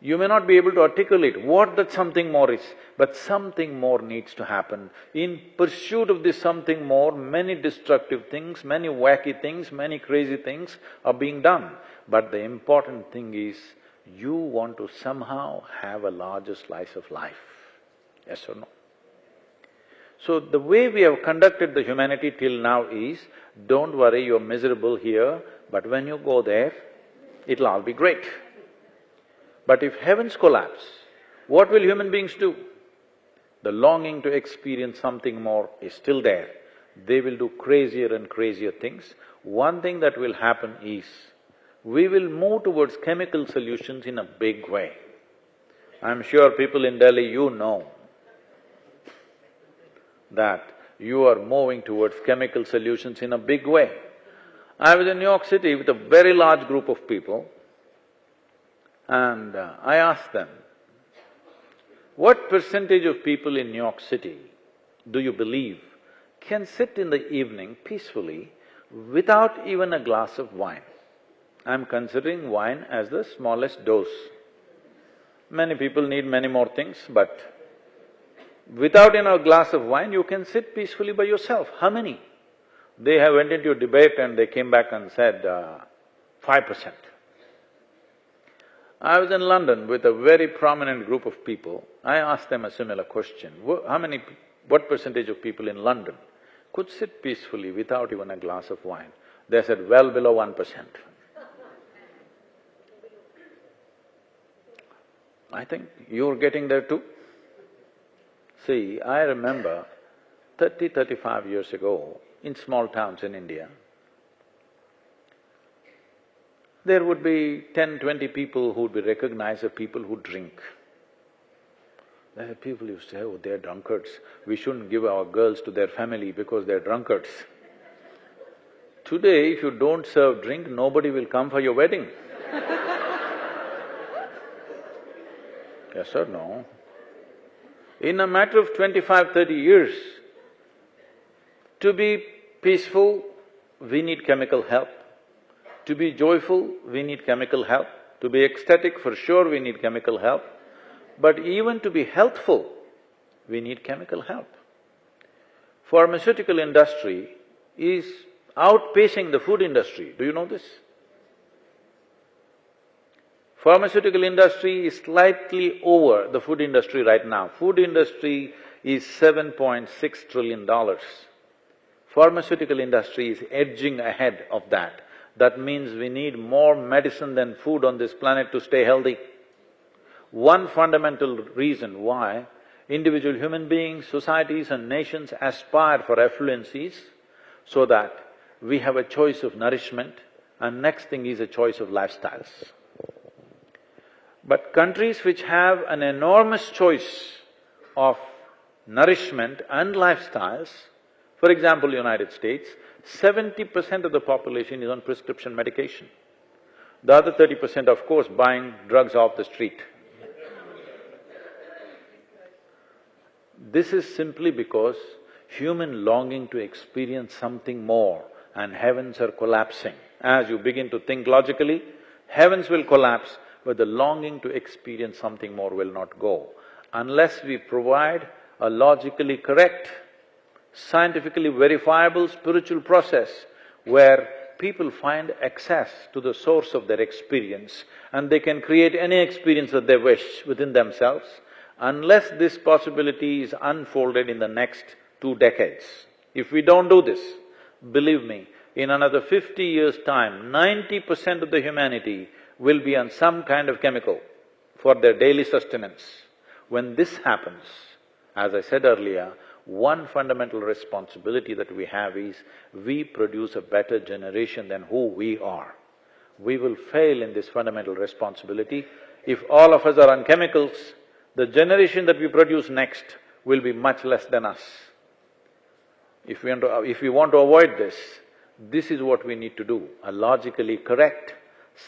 You may not be able to articulate what that something more is, but something more needs to happen. In pursuit of this something more, many destructive things, many wacky things, many crazy things are being done. But the important thing is, you want to somehow have a larger slice of life. Yes or no? So the way we have conducted the humanity till now is, don't worry, you're miserable here, but when you go there, it'll all be great. But if heavens collapse, what will human beings do? The longing to experience something more is still there. They will do crazier and crazier things. One thing that will happen is, we will move towards chemical solutions in a big way. I'm sure people in Delhi, you know that you are moving towards chemical solutions in a big way. I was in New York City with a very large group of people, and I asked them, what percentage of people in New York City do you believe can sit in the evening peacefully without even a glass of wine? I'm considering wine as the smallest dose. Many people need many more things, but without a glass of wine, you can sit peacefully by yourself. How many? They have went into a debate and they came back and said, 5%. I was in London with a very prominent group of people. I asked them a similar question. What percentage of people in London could sit peacefully without even a glass of wine? They said, well below 1%. I think you're getting there too. See, I remember 35 years ago, in small towns in India, there would be 10, 20 people who would be recognized as people who drink. People used to say, oh, they're drunkards, we shouldn't give our girls to their family because they're drunkards. Today, if you don't serve drink, nobody will come for your wedding. Yes or no? In a matter of 25, 30 years, to be peaceful, we need chemical help. To be joyful, we need chemical help. To be ecstatic, for sure we need chemical help. But even to be healthful, we need chemical help. Pharmaceutical industry is outpacing the food industry. Do you know this? Pharmaceutical industry is slightly over the food industry right now. Food industry is $7.6 trillion. Pharmaceutical industry is edging ahead of that. That means we need more medicine than food on this planet to stay healthy. One fundamental reason why individual human beings, societies and nations aspire for affluence is so that we have a choice of nourishment, and next thing is a choice of lifestyles. But countries which have an enormous choice of nourishment and lifestyles, for example, United States, 70% of the population is on prescription medication. The other 30%, of course, buying drugs off the street. This is simply because human longing to experience something more and heavens are collapsing. As you begin to think logically, heavens will collapse, but the longing to experience something more will not go. Unless we provide a logically correct, scientifically verifiable spiritual process where people find access to the source of their experience and they can create any experience that they wish within themselves, unless this possibility is unfolded in the next 2 decades. If we don't do this, believe me, in another 50 years' time, 90% of the humanity will be on some kind of chemical for their daily sustenance. When this happens, as I said earlier, one fundamental responsibility that we have is we produce a better generation than who we are. We will fail in this fundamental responsibility. If all of us are on chemicals, the generation that we produce next will be much less than us. If we want to avoid this, this is what we need to do. A logically correct,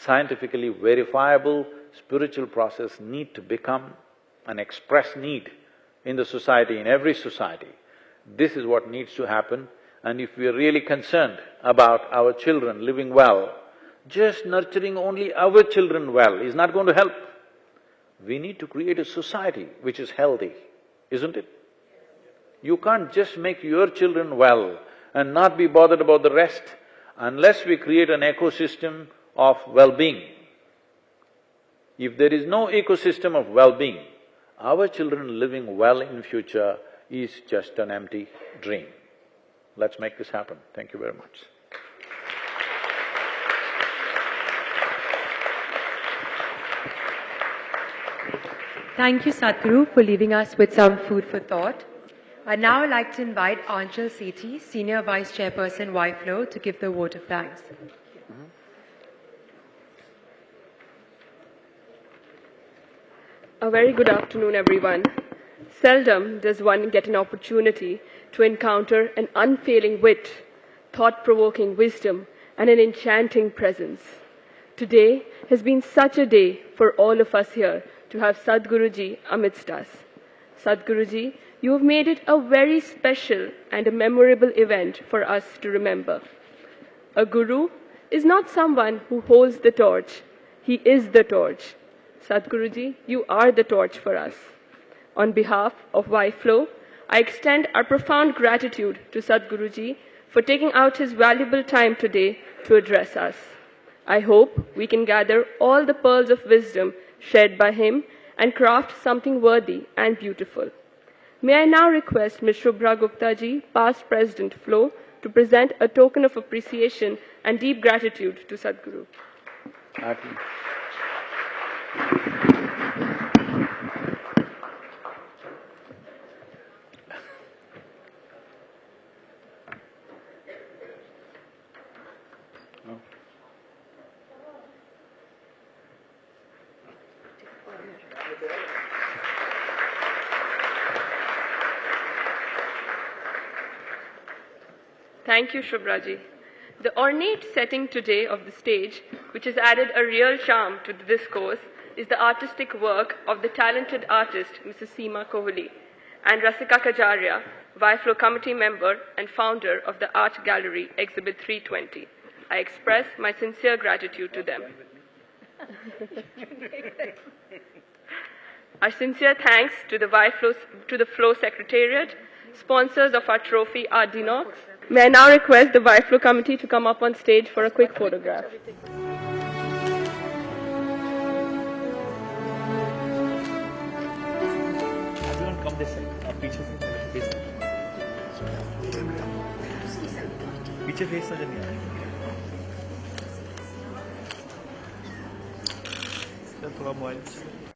scientifically verifiable spiritual process need to become an express need in the society, in every society. This is what needs to happen, and if we are really concerned about our children living well, just nurturing only our children well is not going to help. We need to create a society which is healthy, isn't it? You can't just make your children well and not be bothered about the rest unless we create an ecosystem of well-being. If there is no ecosystem of well-being, our children living well in future is just an empty dream. Let's make this happen. Thank you very much. Thank you, Sadhguru, for leaving us with some food for thought. I'd now like to invite Anchal Sethi, Senior Vice Chairperson, YFLO, to give the vote of thanks. A very good afternoon, everyone. Seldom does one get an opportunity to encounter an unfailing wit, thought-provoking wisdom, and an enchanting presence. Today has been such a day for all of us here to have Sadhguruji amidst us. Sadhguruji, you have made it a very special and a memorable event for us to remember. A guru is not someone who holds the torch, he is the torch. Sadhguruji, you are the torch for us. On behalf of YFLO, I extend our profound gratitude to Sadhguruji for taking out his valuable time today to address us. I hope we can gather all the pearls of wisdom shared by him and craft something worthy and beautiful. May I now request Ms. Shubhra Gupta ji, past President FLO, to present a token of appreciation and deep gratitude to Sadhguru. Thank you, Shubhraji. The ornate setting today of the stage, which has added a real charm to the discourse, is the artistic work of the talented artist, Mrs. Seema Kohli, and Rasika Kajaria, YFLO committee member and founder of the Art Gallery, Exhibit 320. I express my sincere gratitude to them. Our sincere thanks to the FLO Secretariat, sponsors of our trophy, Art Dinox. May I now request the YFLO committee to come up on stage for a quick photograph. Everyone come this side. पीछे face नजर नहीं आ रहा। थोड़ा mobile